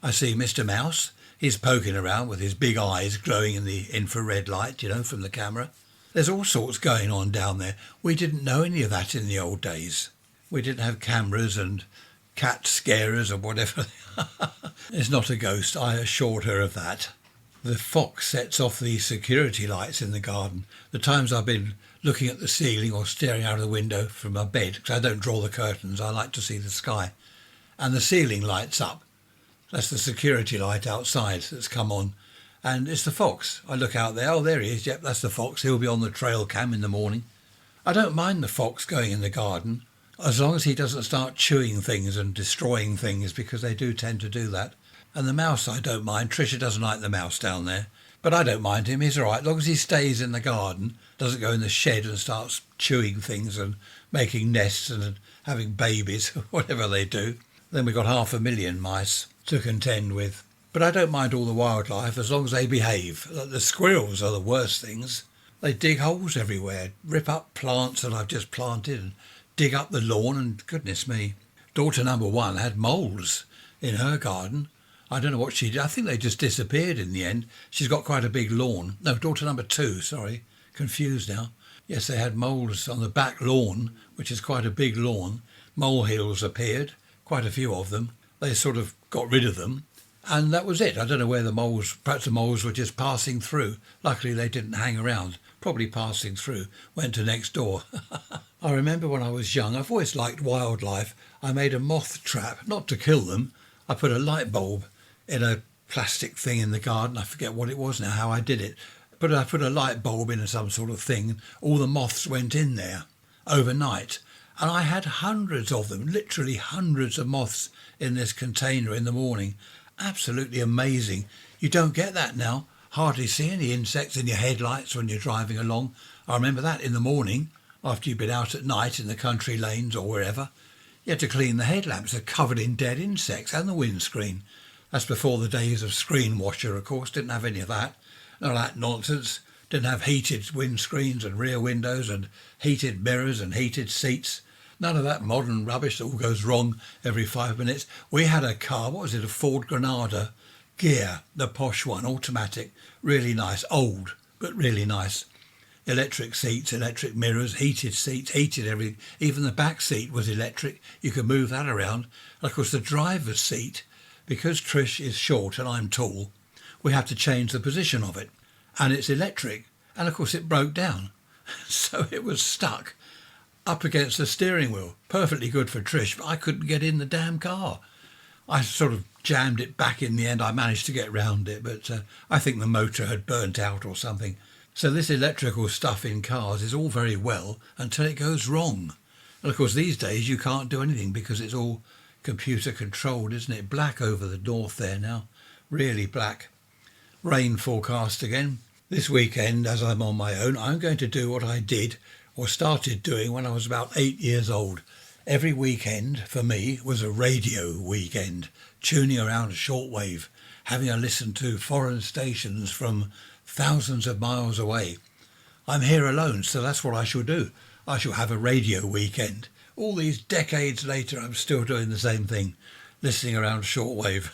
I see Mr. Mouse. He's poking around with his big eyes glowing in the infrared light, from the camera. There's all sorts going on down there. We didn't know any of that in the old days. We didn't have cameras and cat scarers or whatever. It's not a ghost, I assured her of that. The fox sets off the security lights in the garden. The times I've been looking at the ceiling or staring out of the window from my bed, because I don't draw the curtains, I like to see the sky. And the ceiling lights up. That's the security light outside that's come on. And it's the fox. I look out there, oh, there he is. Yep, that's the fox. He'll be on the trail cam in the morning. I don't mind the fox going in the garden, as long as he doesn't start chewing things and destroying things, because they do tend to do that. And the mouse I don't mind. Tricia doesn't like the mouse down there. But I don't mind him. He's all right. As long as he stays in the garden, doesn't go in the shed and starts chewing things and making nests and having babies, whatever they do. Then we've got 500,000 mice to contend with. But I don't mind all the wildlife as long as they behave. The squirrels are the worst things. They dig holes everywhere, rip up plants that I've just planted and dig up the lawn, and goodness me. Daughter number one had moles in her garden. I don't know what she did. I think they just disappeared in the end. She's got quite a big lawn. No, daughter number two, sorry. Confused now. Yes, they had moles on the back lawn, which is quite a big lawn. Molehills appeared, quite a few of them. They sort of got rid of them, and that was it. I don't know where the moles, perhaps the moles were just passing through. Luckily, they didn't hang around, probably passing through, went to next door. I remember when I was young, I've always liked wildlife. I made a moth trap, not to kill them. I put a light bulb in a plastic thing in the garden. I forget what it was now, how I did it. But I put a light bulb in some sort of thing. All the moths went in there overnight. And I had hundreds of them, literally hundreds of moths in this container in the morning. Absolutely amazing. You don't get that now. Hardly see any insects in your headlights when you're driving along. I remember that in the morning, after you've been out at night in the country lanes or wherever. You had to clean the headlamps. They're covered in dead insects, and the windscreen. That's before the days of screen washer, of course. Didn't have any of that. None of that nonsense. Didn't have heated windscreens and rear windows and heated mirrors and heated seats. None of that modern rubbish that all goes wrong every 5 minutes. We had a car, what was it, a Ford Granada Gear, the posh one, automatic, really nice, old, but really nice. Electric seats, electric mirrors, heated seats, heated everything. Even the back seat was electric. You could move that around. And of course, the driver's seat, because Trish is short and I'm tall, we have to change the position of it. And it's electric. And of course, it broke down. So it was stuck up against the steering wheel. Perfectly good for Trish, but I couldn't get in the damn car. I sort of jammed it back in the end. I managed to get round it, but I think the motor had burnt out or something. So this electrical stuff in cars is all very well until it goes wrong. And of course, these days you can't do anything because it's all computer controlled, isn't it? Black over the north there now. Really black. Rain forecast again. This weekend, as I'm on my own, I'm going to do what I did or started doing when I was about 8 years old. Every weekend for me was a radio weekend, tuning around shortwave, having a listen to foreign stations from thousands of miles away. I'm here alone, so that's what I shall do. I shall have a radio weekend. All these decades later, I'm still doing the same thing, listening around shortwave.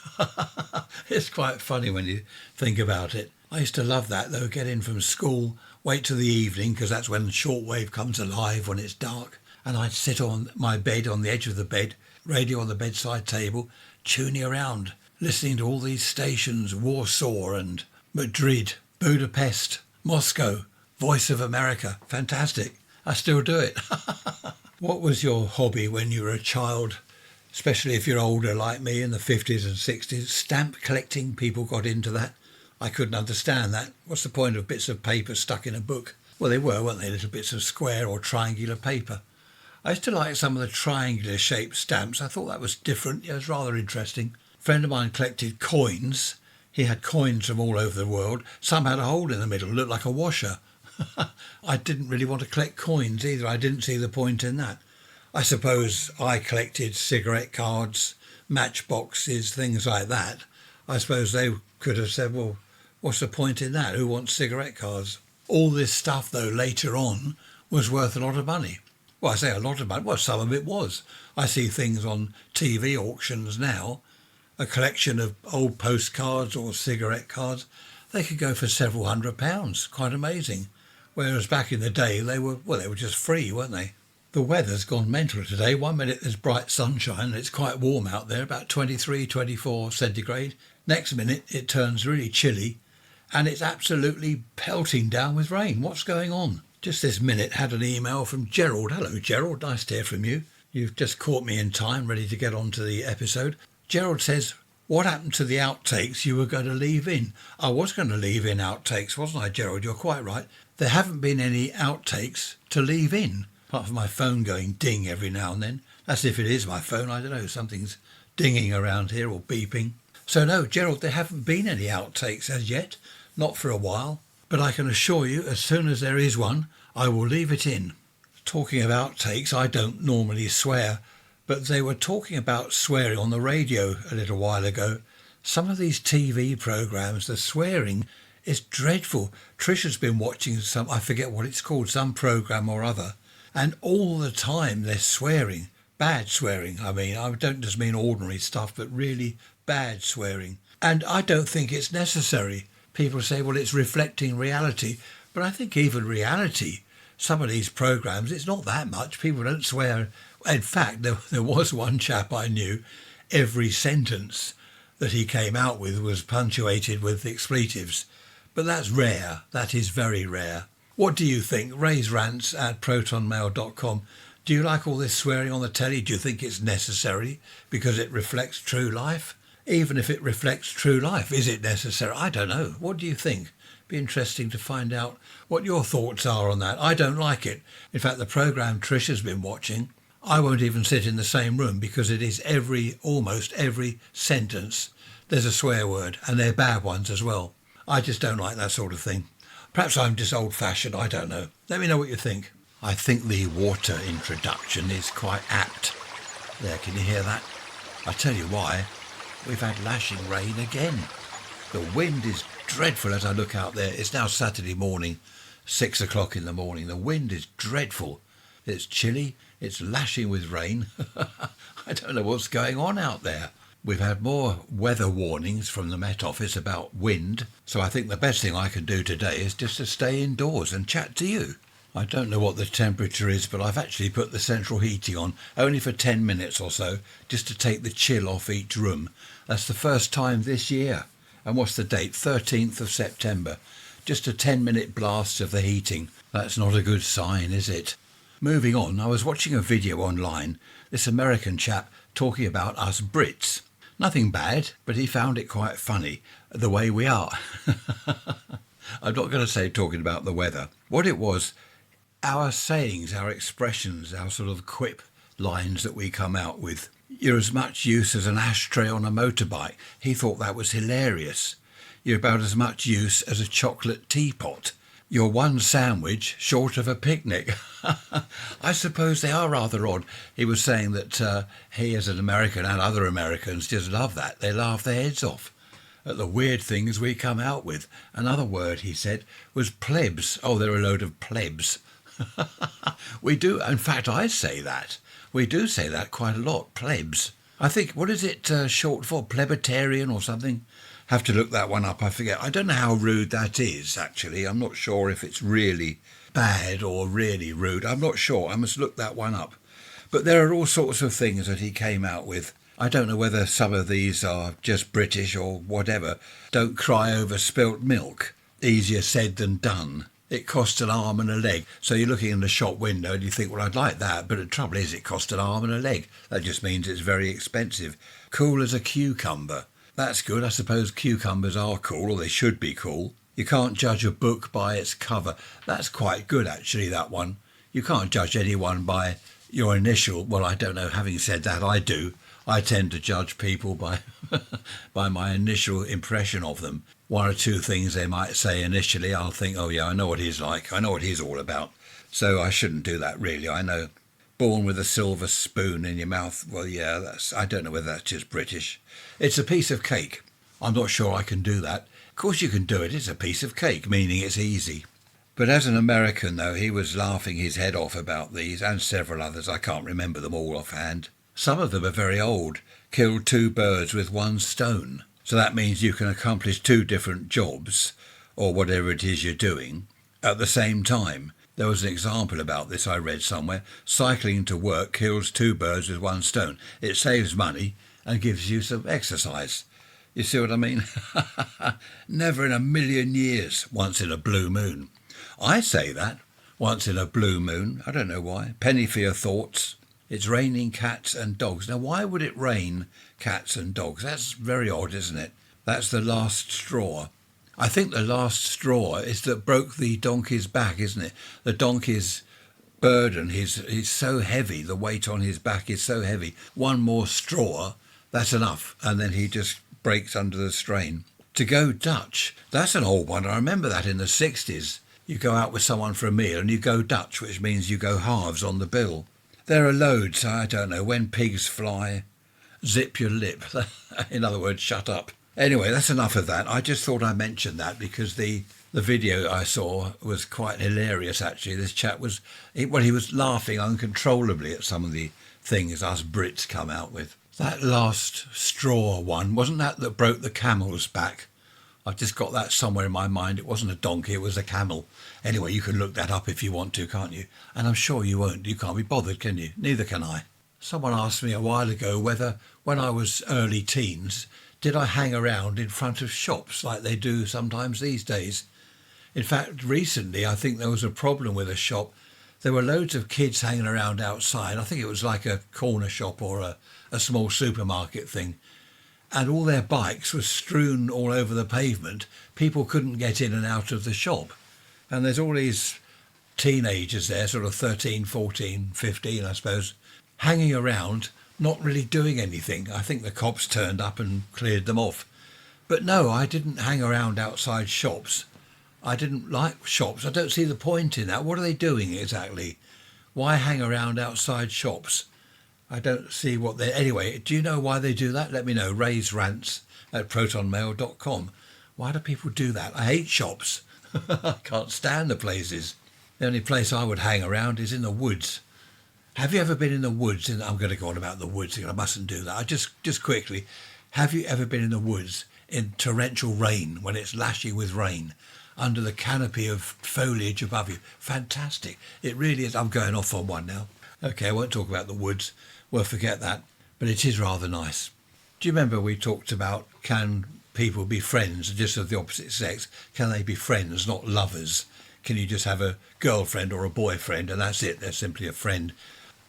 It's quite funny when you think about it. I used to love that, though, get in from school, wait till the evening, because that's when shortwave comes alive when it's dark, and I'd sit on my bed, on the edge of the bed, radio on the bedside table, tuning around, listening to all these stations, Warsaw and Madrid, Budapest, Moscow, Voice of America. Fantastic. I still do it. What was your hobby when you were a child, especially if you're older like me in the 50s and 60s? Stamp collecting, people got into that. I couldn't understand that. What's the point of bits of paper stuck in a book? Well, they were, weren't they? Little bits of square or triangular paper. I used to like some of the triangular shaped stamps. I thought that was different. It was rather interesting. A friend of mine collected coins. He had coins from all over the world. Some had a hole in the middle, looked like a washer. I didn't really want to collect coins either. I didn't see the point in that. I suppose I collected cigarette cards, matchboxes, things like that. I suppose they could have said, well, what's the point in that? Who wants cigarette cards? All this stuff, though, later on was worth a lot of money. Well, I say a lot of money. Well, some of it was. I see things on TV auctions now, a collection of old postcards or cigarette cards. They could go for several £100. Quite amazing. Whereas back in the day, they were just free, weren't they? The weather's gone mental today. 1 minute there's bright sunshine and it's quite warm out there, about 23, 24 centigrade. Next minute it turns really chilly and it's absolutely pelting down with rain. What's going on? Just this minute had an email from Gerald. Hello, Gerald. Nice to hear from you. You've just caught me in time, ready to get on to the episode. Gerald says, what happened to the outtakes you were going to leave in? I was going to leave in outtakes, wasn't I, Gerald? You're quite right. There haven't been any outtakes to leave in, apart from my phone going ding every now and then. That's if it is my phone. I don't know, something's dinging around here or beeping. So no, Gerald, there haven't been any outtakes as yet, not for a while. But I can assure you, as soon as there is one, I will leave it in. Talking of outtakes, I don't normally swear, but they were talking about swearing on the radio a little while ago. Some of these TV programmes, the swearing It's dreadful. Trisha's been watching some, I forget what it's called, some programme or other, and all the time they're swearing. Bad swearing, I mean. I don't just mean ordinary stuff, but really bad swearing. And I don't think it's necessary. People say, well, it's reflecting reality. But I think even reality, some of these programmes, it's not that much. People don't swear. In fact, there was one chap I knew, every sentence that he came out with was punctuated with expletives. But that's rare. That is very rare. What do you think? Raise rants at protonmail.com. Do you like all this swearing on the telly? Do you think it's necessary because it reflects true life? Even if it reflects true life, is it necessary? I don't know. What do you think? Be interesting to find out what your thoughts are on that. I don't like it. In fact, the programme Trisha's been watching, I won't even sit in the same room because it is almost every sentence there's a swear word, and they're bad ones as well. I just don't like that sort of thing. Perhaps I'm just old-fashioned, I don't know. Let me know what you think. I think the water introduction is quite apt. There, can you hear that? I tell you why. We've had lashing rain again. The wind is dreadful as I look out there. It's now Saturday morning, 6 o'clock in the morning. The wind is dreadful. It's chilly. It's lashing with rain. I don't know what's going on out there. We've had more weather warnings from the Met Office about wind, so I think the best thing I can do today is just to stay indoors and chat to you. I don't know what the temperature is, but I've actually put the central heating on, only for 10 minutes or so, just to take the chill off each room. That's the first time this year. And what's the date? 13th of September. Just a 10-minute blast of the heating. That's not a good sign, is it? Moving on, I was watching a video online, this American chap talking about us Brits. Nothing bad, but he found it quite funny, the way we are. I'm not going to say talking about the weather. What it was, our sayings, our expressions, our sort of quip lines that we come out with. You're as much use as an ashtray on a motorbike. He thought that was hilarious. You're about as much use as a chocolate teapot. You're one sandwich short of a picnic. I suppose they are rather odd. He was saying that he as an American and other Americans just love that. They laugh their heads off at the weird things we come out with. Another word, he said, was plebs. Oh, they're a load of plebs. We do. In fact, I say that. We do say that quite a lot, plebs. I think, what is it short for? Plebetarian or something? Have to look that one up, I forget. I don't know how rude that is, actually. I'm not sure if it's really bad or really rude. I'm not sure. I must look that one up. But there are all sorts of things that he came out with. I don't know whether some of these are just British or whatever. Don't cry over spilt milk. Easier said than done. It cost an arm and a leg. So you're looking in the shop window and you think, well, I'd like that. But the trouble is it cost an arm and a leg. That just means it's very expensive. Cool as a cucumber. That's good. I suppose cucumbers are cool, or they should be cool. You can't judge a book by its cover. That's quite good, actually, that one. You can't judge anyone by your initial. Well, I don't know. Having said that, I do. I tend to judge people by by my initial impression of them. One or two things they might say initially, I'll think, oh yeah, I know what he's like. I know what he's all about. So I shouldn't do that, really. I know. Born with a silver spoon in your mouth. Well, yeah, I don't know whether that's just British. It's a piece of cake. I'm not sure I can do that. Of course you can do it. It's a piece of cake, meaning it's easy. But as an American, though, he was laughing his head off about these and several others. I can't remember them all offhand. Some of them are very old. Killed 2 birds with 1 stone. So that means you can accomplish 2 different jobs, or whatever it is you're doing, at the same time. There was an example about this I read somewhere. Cycling to work kills 2 birds with 1 stone. It saves money and gives you some exercise. You see what I mean? Never in a million years, once in a blue moon. I say that, once in a blue moon. I don't know why. Penny for your thoughts. It's raining cats and dogs. Now, why would it rain cats and dogs? That's very odd, isn't it? That's the last straw. I think the last straw is that broke the donkey's back, isn't it? The donkey's burden, he's so heavy, the weight on his back is so heavy. One more straw, that's enough. And then he just breaks under the strain. To go Dutch, that's an old one. I remember that in the 60s. You go out with someone for a meal and you go Dutch, which means you go halves on the bill. There are loads, I don't know, when pigs fly, zip your lip. In other words, shut up. Anyway, that's enough of that. I just thought I'd mention that because the video I saw was quite hilarious, actually. This chap he was laughing uncontrollably at some of the things us Brits come out with. That last straw one, wasn't that broke the camel's back? I've just got that somewhere in my mind. It wasn't a donkey, it was a camel. Anyway, you can look that up if you want to, can't you? And I'm sure you won't. You can't be bothered, can you? Neither can I. Someone asked me a while ago whether, when I was early teens, did I hang around in front of shops like they do sometimes these days? In fact, recently, I think there was a problem with a shop. There were loads of kids hanging around outside. I think it was like a corner shop or a small supermarket thing. And all their bikes were strewn all over the pavement. People couldn't get in and out of the shop. And there's all these teenagers there, sort of 13, 14, 15, I suppose, hanging around, not really doing anything. I think the cops turned up and cleared them off. But no, I didn't hang around outside shops. I didn't like shops. I don't see the point in that. What are they doing exactly? Why hang around outside shops? I don't see what they're... Anyway, do you know why they do that? Let me know. Raise rants at protonmail.com. Why do people do that? I hate shops. I can't stand the places. The only place I would hang around is in the woods. Have you ever been in the woods? I'm going to go on about the woods. I mustn't do that. Just quickly, have you ever been in the woods in torrential rain, when it's lashing with rain, under the canopy of foliage above you? Fantastic. It really is. I'm going off on one now. Okay, I won't talk about the woods. Well, forget that. But it is rather nice. Do you remember we talked about, can people be friends just of the opposite sex? Can they be friends, not lovers? Can you just have a girlfriend or a boyfriend and that's it? They're simply a friend.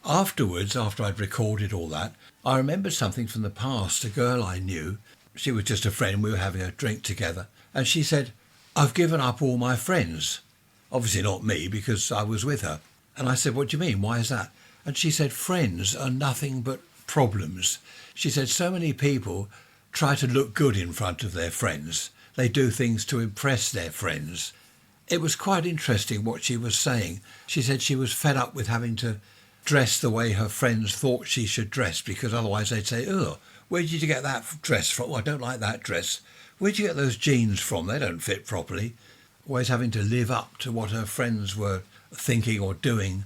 Afterwards, after I'd recorded all that, I remembered something from the past. A girl I knew, she was just a friend. We were having a drink together. And she said, I've given up all my friends. Obviously not me, because I was with her. And I said, what do you mean? Why is that? And she said, friends are nothing but problems. She said, so many people try to look good in front of their friends. They do things to impress their friends. It was quite interesting what she was saying. She said she was fed up with having to dress the way her friends thought she should dress, because otherwise they'd say, oh, where did you get that dress from? Oh, I don't like that dress. Where did you get those jeans from? They don't fit properly. Always having to live up to what her friends were thinking or doing.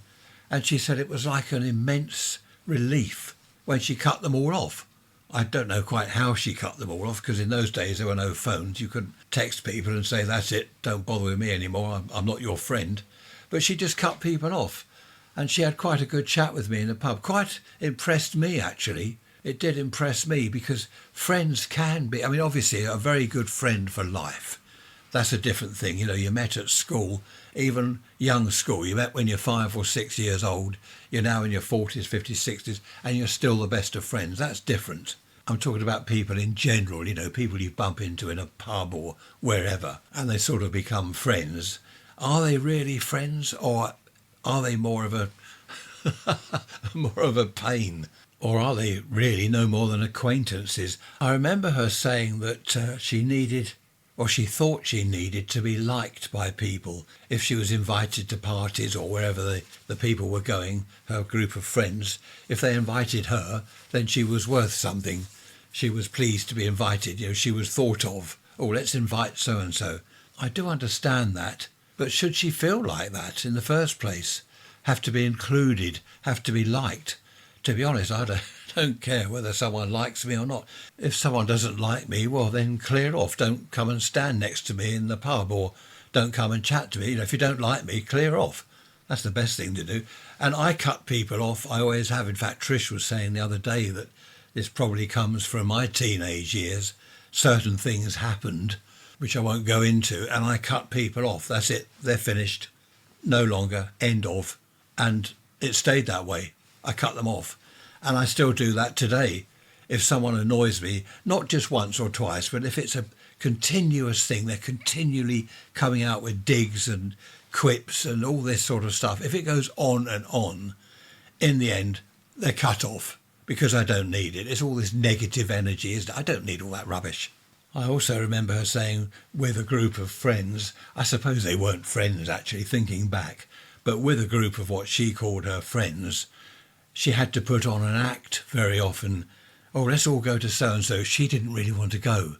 And she said it was like an immense relief when she cut them all off. I don't know quite how she cut them all off, because in those days there were no phones. You couldn't text people and say, that's it, don't bother with me anymore, I'm not your friend. But she just cut people off. And she had quite a good chat with me in the pub. Quite impressed me, actually. It did impress me, because friends can be, I mean, obviously a very good friend for life. That's a different thing. You know, you met at school, even young school. You met when you're 5 or 6 years old. You're now in your 40s, 50s, 60s, and you're still the best of friends. That's different. I'm talking about people in general, you know, people you bump into in a pub or wherever, and they sort of become friends. Are they really friends, or are they more of a pain? Or are they really no more than acquaintances? I remember her saying that she needed, or she thought she needed, to be liked by people. If she was invited to parties or wherever the people were going, her group of friends, if they invited her, then she was worth something. She was pleased to be invited. You know, she was thought of. Oh, let's invite so-and-so. I do understand that. But should she feel like that in the first place? Have to be included, have to be liked? To be honest, I don't care whether someone likes me or not. If someone doesn't like me, well, then clear off. Don't come and stand next to me in the pub, or don't come and chat to me. You know, if you don't like me, clear off. That's the best thing to do. And I cut people off. I always have. In fact, Trish was saying the other day that this probably comes from my teenage years. Certain things happened, which I won't go into, and I cut people off. That's it. They're finished. No longer. End of. And it stayed that way. I cut them off. And I still do that today. If someone annoys me, not just once or twice, but if it's a continuous thing, they're continually coming out with digs and quips and all this sort of stuff. If it goes on and on, in the end, they're cut off, because I don't need it. It's all this negative energy. I don't need all that rubbish. I also remember her saying, with a group of friends, I suppose they weren't friends actually, thinking back, but with a group of what she called her friends, she had to put on an act very often. Oh, let's all go to so-and-so. She didn't really want to go.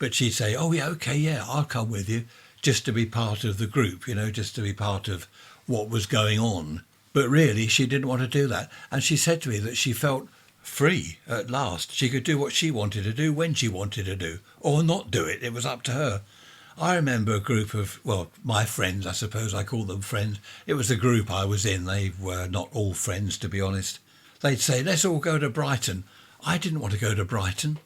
But she'd say, oh, yeah, OK, yeah, I'll come with you, just to be part of the group, just to be part of what was going on. But really, she didn't want to do that. And she said to me that she felt free at last. She could do what she wanted to do when she wanted to do, or not do it. It was up to her. I remember a group of, my friends, I suppose I call them friends. It was the group I was in. They were not all friends, to be honest. They'd say, let's all go to Brighton. I didn't want to go to Brighton.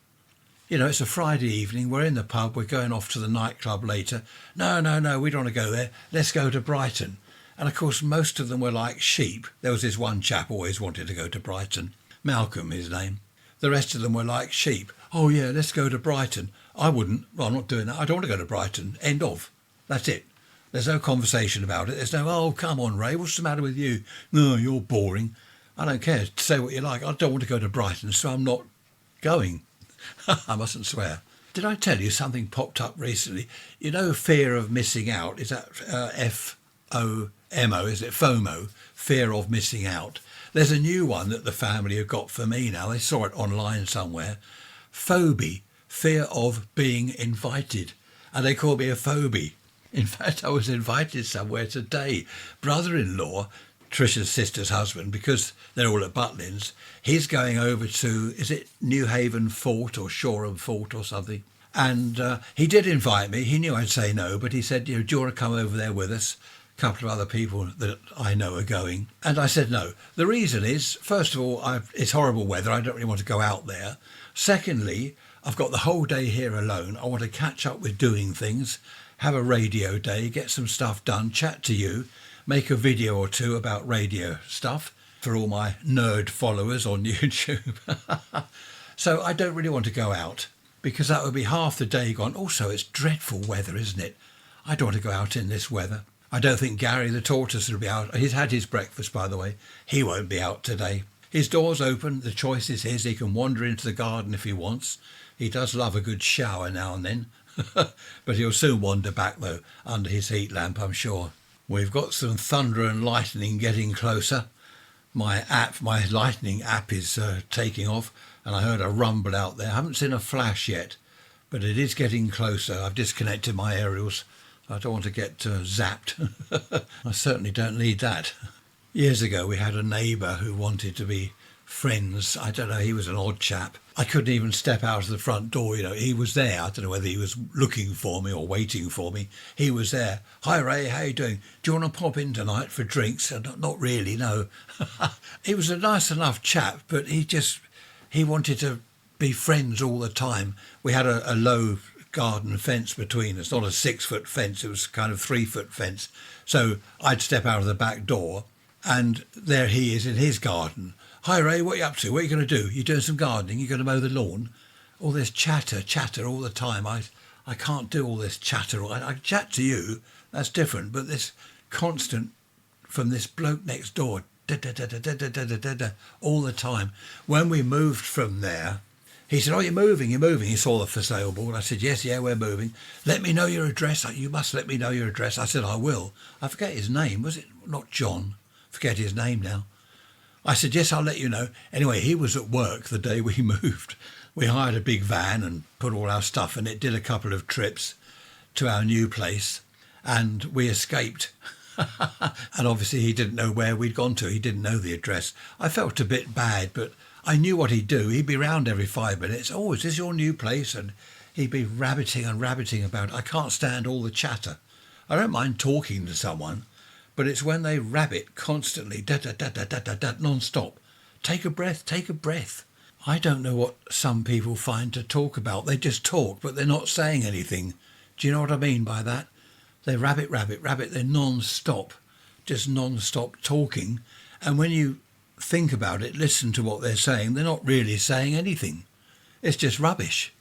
It's a Friday evening. We're in the pub. We're going off to the nightclub later. No, we don't want to go there. Let's go to Brighton. And of course, most of them were like sheep. There was this one chap always wanted to go to Brighton. Malcolm, his name. The rest of them were like sheep. Oh, yeah, let's go to Brighton. I wouldn't. Well, I'm not doing that. I don't want to go to Brighton. End of. That's it. There's no conversation about it. There's no, oh, come on, Ray, what's the matter with you? No, you're boring. I don't care. Say what you like. I don't want to go to Brighton, so I'm not going. I mustn't swear. Did I tell you something popped up recently? Fear of missing out. Is that FOMO? Is it FOMO? Fear of missing out. There's a new one that the family have got for me now. They saw it online somewhere. Phobie. Fear of being invited. And they call me a phobie. In fact, I was invited somewhere today. Brother-in-law, Trisha's sister's husband, because they're all at Butlins, he's going over to, is it New Haven Fort or Shoreham Fort or something? And he did invite me. He knew I'd say no, but he said, do you want to come over there with us? A couple of other people that I know are going. And I said no. The reason is, first of all, it's horrible weather. I don't really want to go out there. Secondly, I've got the whole day here alone. I want to catch up with doing things, have a radio day, get some stuff done, chat to you, make a video or two about radio stuff for all my nerd followers on YouTube. So I don't really want to go out because that would be half the day gone. Also, it's dreadful weather, isn't it? I don't want to go out in this weather. I don't think Gary the tortoise will be out. He's had his breakfast, by the way. He won't be out today. His door's open. The choice is his. He can wander into the garden if he wants. He does love a good shower now and then. But he'll soon wander back, though, under his heat lamp, I'm sure. We've got some thunder and lightning getting closer. My lightning app is taking off, and I heard a rumble out there. I haven't seen a flash yet, but it is getting closer. I've disconnected my aerials. I don't want to get zapped. I certainly don't need that. Years ago, we had a neighbour who wanted to be friends. I don't know, he was an odd chap. I couldn't even step out of the front door, He was there. I don't know whether he was looking for me or waiting for me. He was there. Hi, Ray, how you doing? Do you want to pop in tonight for drinks? Not really, no. He was a nice enough chap, but he wanted to be friends all the time. We had a low garden fence between us, not a 6-foot fence. It was kind of 3-foot fence. So I'd step out of the back door and there he is in his garden. Hi, Ray, what are you up to? What are you going to do? You doing some gardening? You going to mow the lawn? All this chatter all the time. I can't do all this chatter. I chat to you, that's different, but this constant from this bloke next door, all the time. When we moved from there, he said, oh, you're moving. He saw the for sale board. I said, yes, yeah, we're moving. Let me know your address. You must let me know your address. I said, I will. I forget his name. Was it not John? Forget his name now. I said, yes, I'll let you know. Anyway, he was at work the day we moved. We hired a big van and put all our stuff in it, did a couple of trips to our new place, and we escaped. And obviously he didn't know where we'd gone to. He didn't know the address. I felt a bit bad, but I knew what he'd do. He'd be round every 5 minutes. Oh, is this your new place? And he'd be rabbiting about it. I can't stand all the chatter. I don't mind talking to someone, but it's when they rabbit constantly, non-stop. Take a breath. I don't know what some people find to talk about. They just talk, but they're not saying anything. Do you know what I mean by that? They rabbit. They're non-stop, just non-stop talking. And when you think about it, listen to what they're saying, they're not really saying anything. It's just rubbish.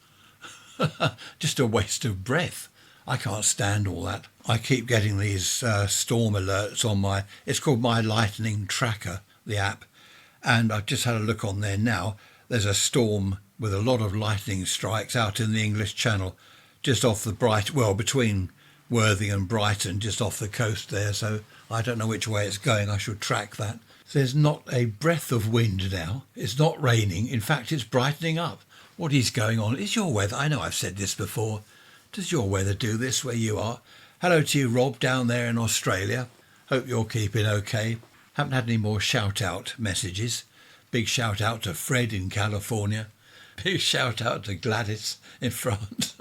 Just a waste of breath. I can't stand all that. I keep getting these storm alerts on it's called My Lightning Tracker, the app. And I've just had a look on there now. There's a storm with a lot of lightning strikes out in the English Channel, just off the between Worthing and Brighton, just off the coast there. So I don't know which way it's going. I should track that. There's not a breath of wind now. It's not raining. In fact, it's brightening up. what is going on. Is your weather, I know I've said this before, does your weather do this where you are? Hello to you, Rob, down there in Australia. Hope you're keeping okay. Haven't had any more shout-out messages. Big shout-out to Fred in California. Big shout-out to Gladys in France.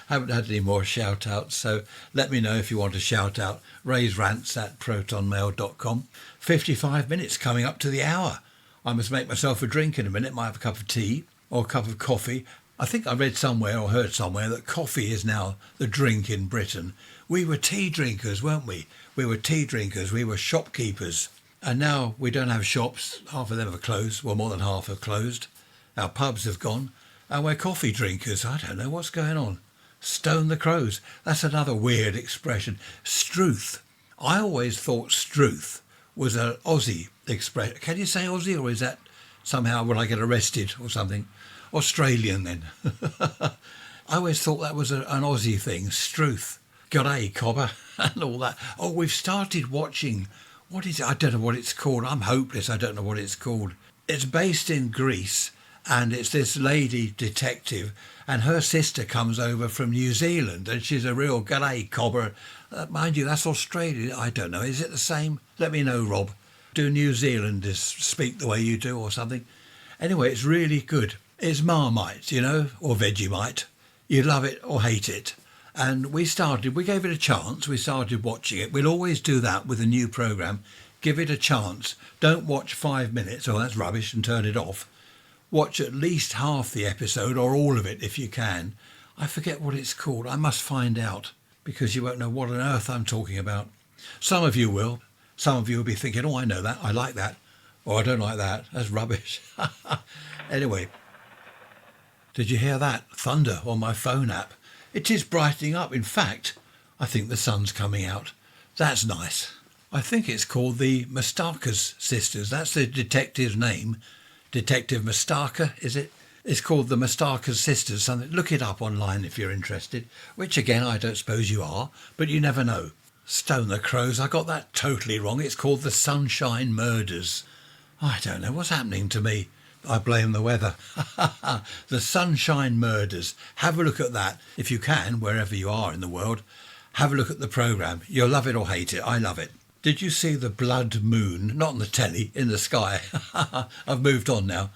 Haven't had any more shout-outs, so let me know if you want to shout out. Raise rants at protonmail.com. 55 minutes coming up to the hour. I must make myself a drink in a minute. Might have a cup of tea or a cup of coffee. I think I read somewhere or heard somewhere that coffee is now the drink in Britain. We were tea drinkers, weren't we? We were tea drinkers, we were shopkeepers. And now we don't have shops. Half of them have closed. Well, more than half have closed. Our pubs have gone. And we're coffee drinkers. I don't know what's going on. Stone the crows. That's another weird expression. Struth. I always thought struth was an Aussie expression. Can you say Aussie, or is that somehow when I get arrested or something? Australian then. I always thought that was an Aussie thing, struth. G'day, cobber, and all that. Oh, we've started watching, what is it? I don't know what it's called. I'm hopeless, I don't know what it's called. It's based in Greece, and it's this lady detective, and her sister comes over from New Zealand, and she's a real g'day, cobber. Mind you, that's Australia. I don't know. Is it the same? Let me know, Rob. Do New Zealanders speak the way you do or something? Anyway, it's really good. It's Marmite, you know, or Vegemite. You love it or hate it. And we gave it a chance. We started watching it. We'll always do that with a new programme. Give it a chance. Don't watch 5 minutes, oh, that's rubbish, and turn it off. Watch at least half the episode or all of it if you can. I forget what it's called. I must find out, because you won't know what on earth I'm talking about. Some of you will. Some of you will be thinking, oh, I know that. I like that. Or I don't like that. That's rubbish. Anyway. Did you hear that? Thunder on my phone app. It is brightening up. In fact, I think the sun's coming out. That's nice. I think it's called the Mustakas sisters. That's the detective's name. Detective Mustaka, is it? It's called the Mustakas sisters. Something. Look it up online if you're interested. Which, again, I don't suppose you are, but you never know. Stone the crows. I got that totally wrong. It's called the Sunshine Murders. I don't know what's happening to me. I blame the weather. The Sunshine Murders. Have a look at that. If you can, wherever you are in the world, have a look at the programme. You'll love it or hate it. I love it. Did you see the blood moon? Not on the telly, in the sky. I've moved on now.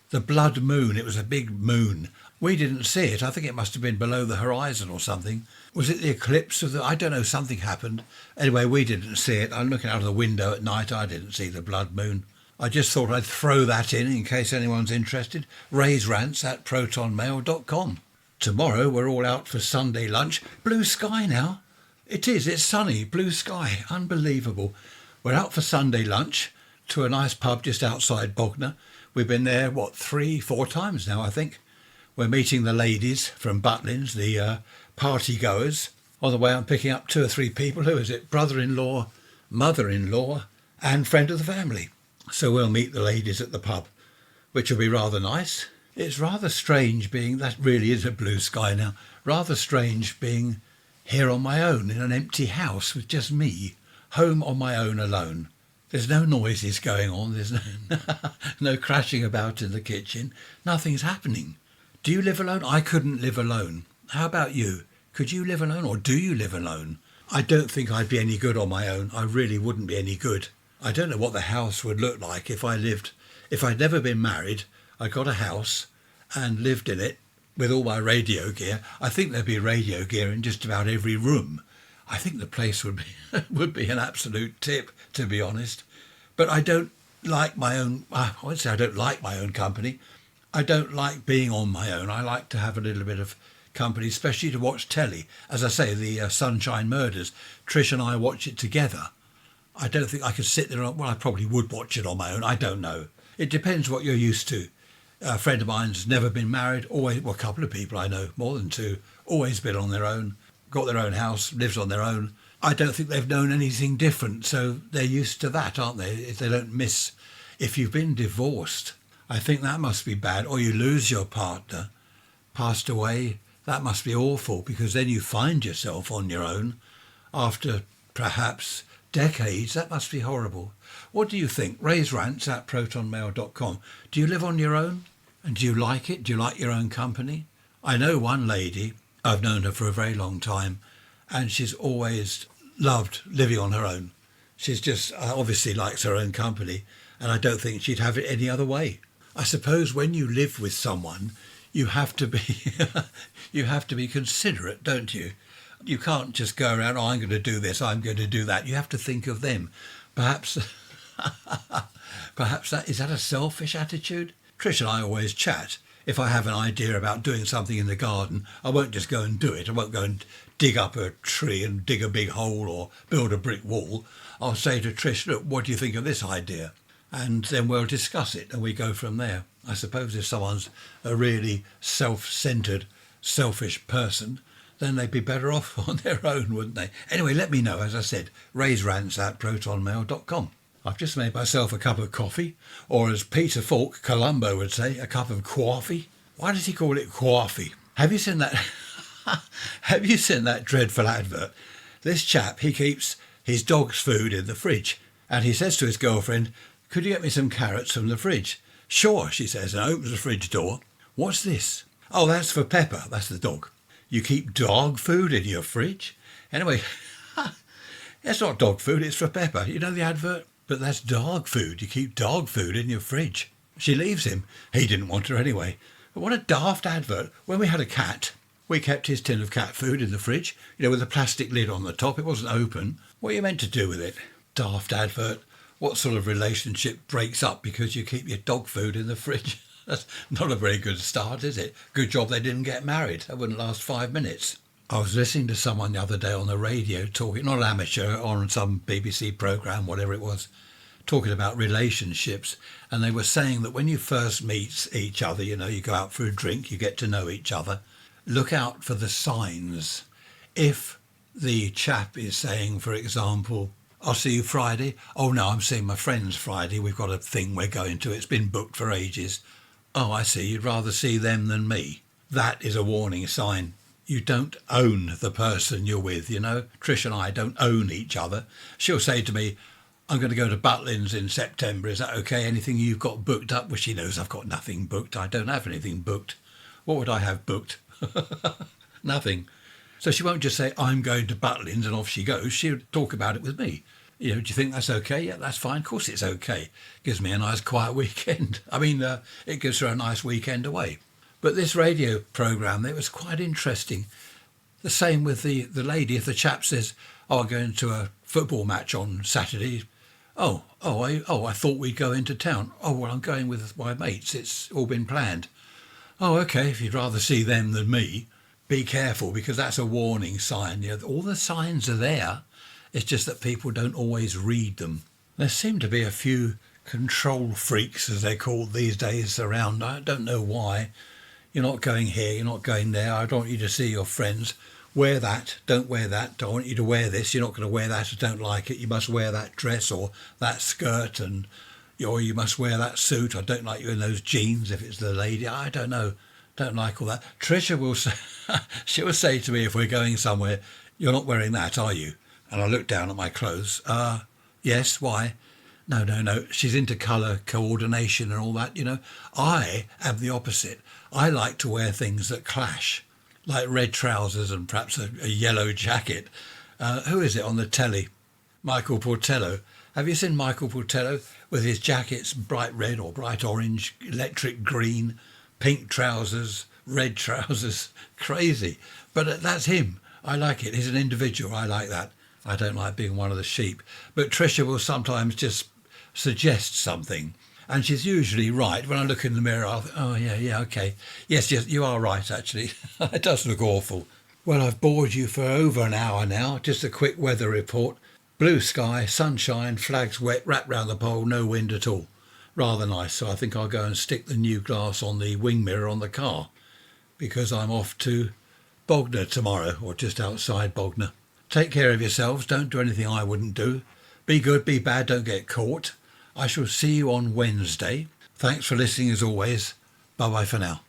The blood moon. It was a big moon. We didn't see it. I think it must have been below the horizon or something. Was it the eclipse of the... I don't know, something happened. Anyway, we didn't see it. I'm looking out of the window at night. I didn't see the blood moon. I just thought I'd throw that in case anyone's interested. Raise rants at protonmail.com. Tomorrow we're all out for Sunday lunch. Blue sky now. It is. It's sunny. Blue sky. Unbelievable. We're out for Sunday lunch to a nice pub just outside Bognor. We've been there, 3-4 times now, I think. We're meeting the ladies from Butlins, the party goers. On the way I'm picking up 2 or 3 people. Who is it? Brother-in-law, mother-in-law and friend of the family. So we'll meet the ladies at the pub, which will be rather nice. It's rather strange being, that really is a blue sky now, rather strange being here on my own in an empty house with just me, home on my own alone. There's no noises going on, there's no crashing about in the kitchen, nothing's happening. Do you live alone? I couldn't live alone. How about you? Could you live alone, or do you live alone? I don't think I'd be any good on my own. I really wouldn't be any good. I don't know what the house would look like if I'd never been married, I got a house and lived in it with all my radio gear. I think there'd be radio gear in just about every room. I think the place would be an absolute tip, to be honest. But I don't like my own, I won't say I don't like my own company. I don't like being on my own. I like to have a little bit of company, especially to watch telly. As I say, the Sunshine Murders, Trish and I watch it together. I don't think I could sit there. Well, I probably would watch it on my own. I don't know. It depends what you're used to. A friend of mine's never been married. Always, well, a couple of people I know, more than 2, always been on their own, got their own house, lives on their own. I don't think they've known anything different, so they're used to that, aren't they? If they don't miss. If you've been divorced, I think that must be bad. Or you lose your partner, passed away. That must be awful, because then you find yourself on your own after perhaps decades. That must be horrible. What do you think? Raise rants at protonmail.com. Do you live on your own? And do you like it? Do you like your own company? I know one lady, I've known her for a very long time, and she's always loved living on her own. She's just obviously likes her own company, and I don't think she'd have it any other way. I suppose when you live with someone, you have to be you have to be considerate, don't you? You can't just go around, oh, I'm going to do this, I'm going to do that. You have to think of them. Perhaps perhaps that is that a selfish attitude? Trish and I always chat. If I have an idea about doing something in the garden, I won't just go and do it. I won't go and dig up a tree and dig a big hole or build a brick wall. I'll say to Trish, look, what do you think of this idea? And then we'll discuss it and we go from there. I suppose if someone's a really self-centred, selfish person, then they'd be better off on their own, wouldn't they? Anyway, let me know, as I said, raiserants@protonmail.com. I've just made myself a cup of coffee, or as Peter Falk, Columbo, would say, a cup of coffee. Why does he call it coffee? Have you seen that? Have you seen that dreadful advert? This chap, he keeps his dog's food in the fridge, and he says to his girlfriend, could you get me some carrots from the fridge? Sure, she says, and opens the fridge door. What's this? Oh, that's for Pepper, that's the dog. You keep dog food in your fridge? Anyway, it's not dog food, it's for Pepper. You know the advert? But that's dog food. You keep dog food in your fridge. She leaves him. He didn't want her anyway. But what a daft advert. When we had a cat, we kept his tin of cat food in the fridge, with a plastic lid on the top. It wasn't open. What are you meant to do with it? Daft advert. What sort of relationship breaks up because you keep your dog food in the fridge? That's not a very good start, is it? Good job they didn't get married. That wouldn't last 5 minutes. I was listening to someone the other day on the radio talking, not an amateur, on some BBC programme, whatever it was, talking about relationships. And they were saying that when you first meet each other, you go out for a drink, you get to know each other, look out for the signs. If the chap is saying, for example, I'll see you Friday. Oh, no, I'm seeing my friends Friday. We've got a thing we're going to. It's been booked for ages. Oh, I see. You'd rather see them than me. That is a warning sign. You don't own the person you're with, Trish and I don't own each other. She'll say to me, I'm going to go to Butlins in September. Is that okay? Anything you've got booked up? Well, she knows I've got nothing booked. I don't have anything booked. What would I have booked? Nothing. So she won't just say, I'm going to Butlins and off she goes. She'll talk about it with me. Do you think that's okay? Yeah, that's fine. Of course it's okay. Gives me a nice quiet weekend. It gives her a nice weekend away. But this radio programme, it was quite interesting. The same with the lady. If the chap says, oh, I'm going to a football match on Saturday. I thought we'd go into town. Oh, well, I'm going with my mates. It's all been planned. Oh, okay, if you'd rather see them than me, be careful, because that's a warning sign. All the signs are there. It's just that people don't always read them. There seem to be a few control freaks, as they're called these days, around. I don't know why. You're not going here, you're not going there. I don't want you to see your friends. Wear that, don't wear that. Don't want you to wear this. You're not going to wear that. I don't like it. You must wear that dress or that skirt, or you must wear that suit. I don't like you in those jeans if it's the lady. I don't know. Don't like all that. Tricia will say, she will say to me if we're going somewhere, you're not wearing that, are you? And I look down at my clothes. Yes, why? No. She's into colour coordination and all that, I am the opposite. I like to wear things that clash, like red trousers and perhaps a yellow jacket. Who is it on the telly? Michael Portello. Have you seen Michael Portello with his jackets bright red or bright orange, electric green, pink trousers, red trousers? Crazy. But that's him. I like it. He's an individual. I like that. I don't like being one of the sheep. But Tricia will sometimes just suggest something. And she's usually right. When I look in the mirror, I'll think, oh, yeah, okay. Yes, you are right, actually. It does look awful. Well, I've bored you for over an hour now. Just a quick weather report. Blue sky, sunshine, flags wet, wrapped round the pole, no wind at all. Rather nice. So I think I'll go and stick the new glass on the wing mirror on the car, because I'm off to Bognor tomorrow, or just outside Bognor. Take care of yourselves. Don't do anything I wouldn't do. Be good, be bad, don't get caught. I shall see you on Wednesday. Thanks for listening as always. Bye-bye for now.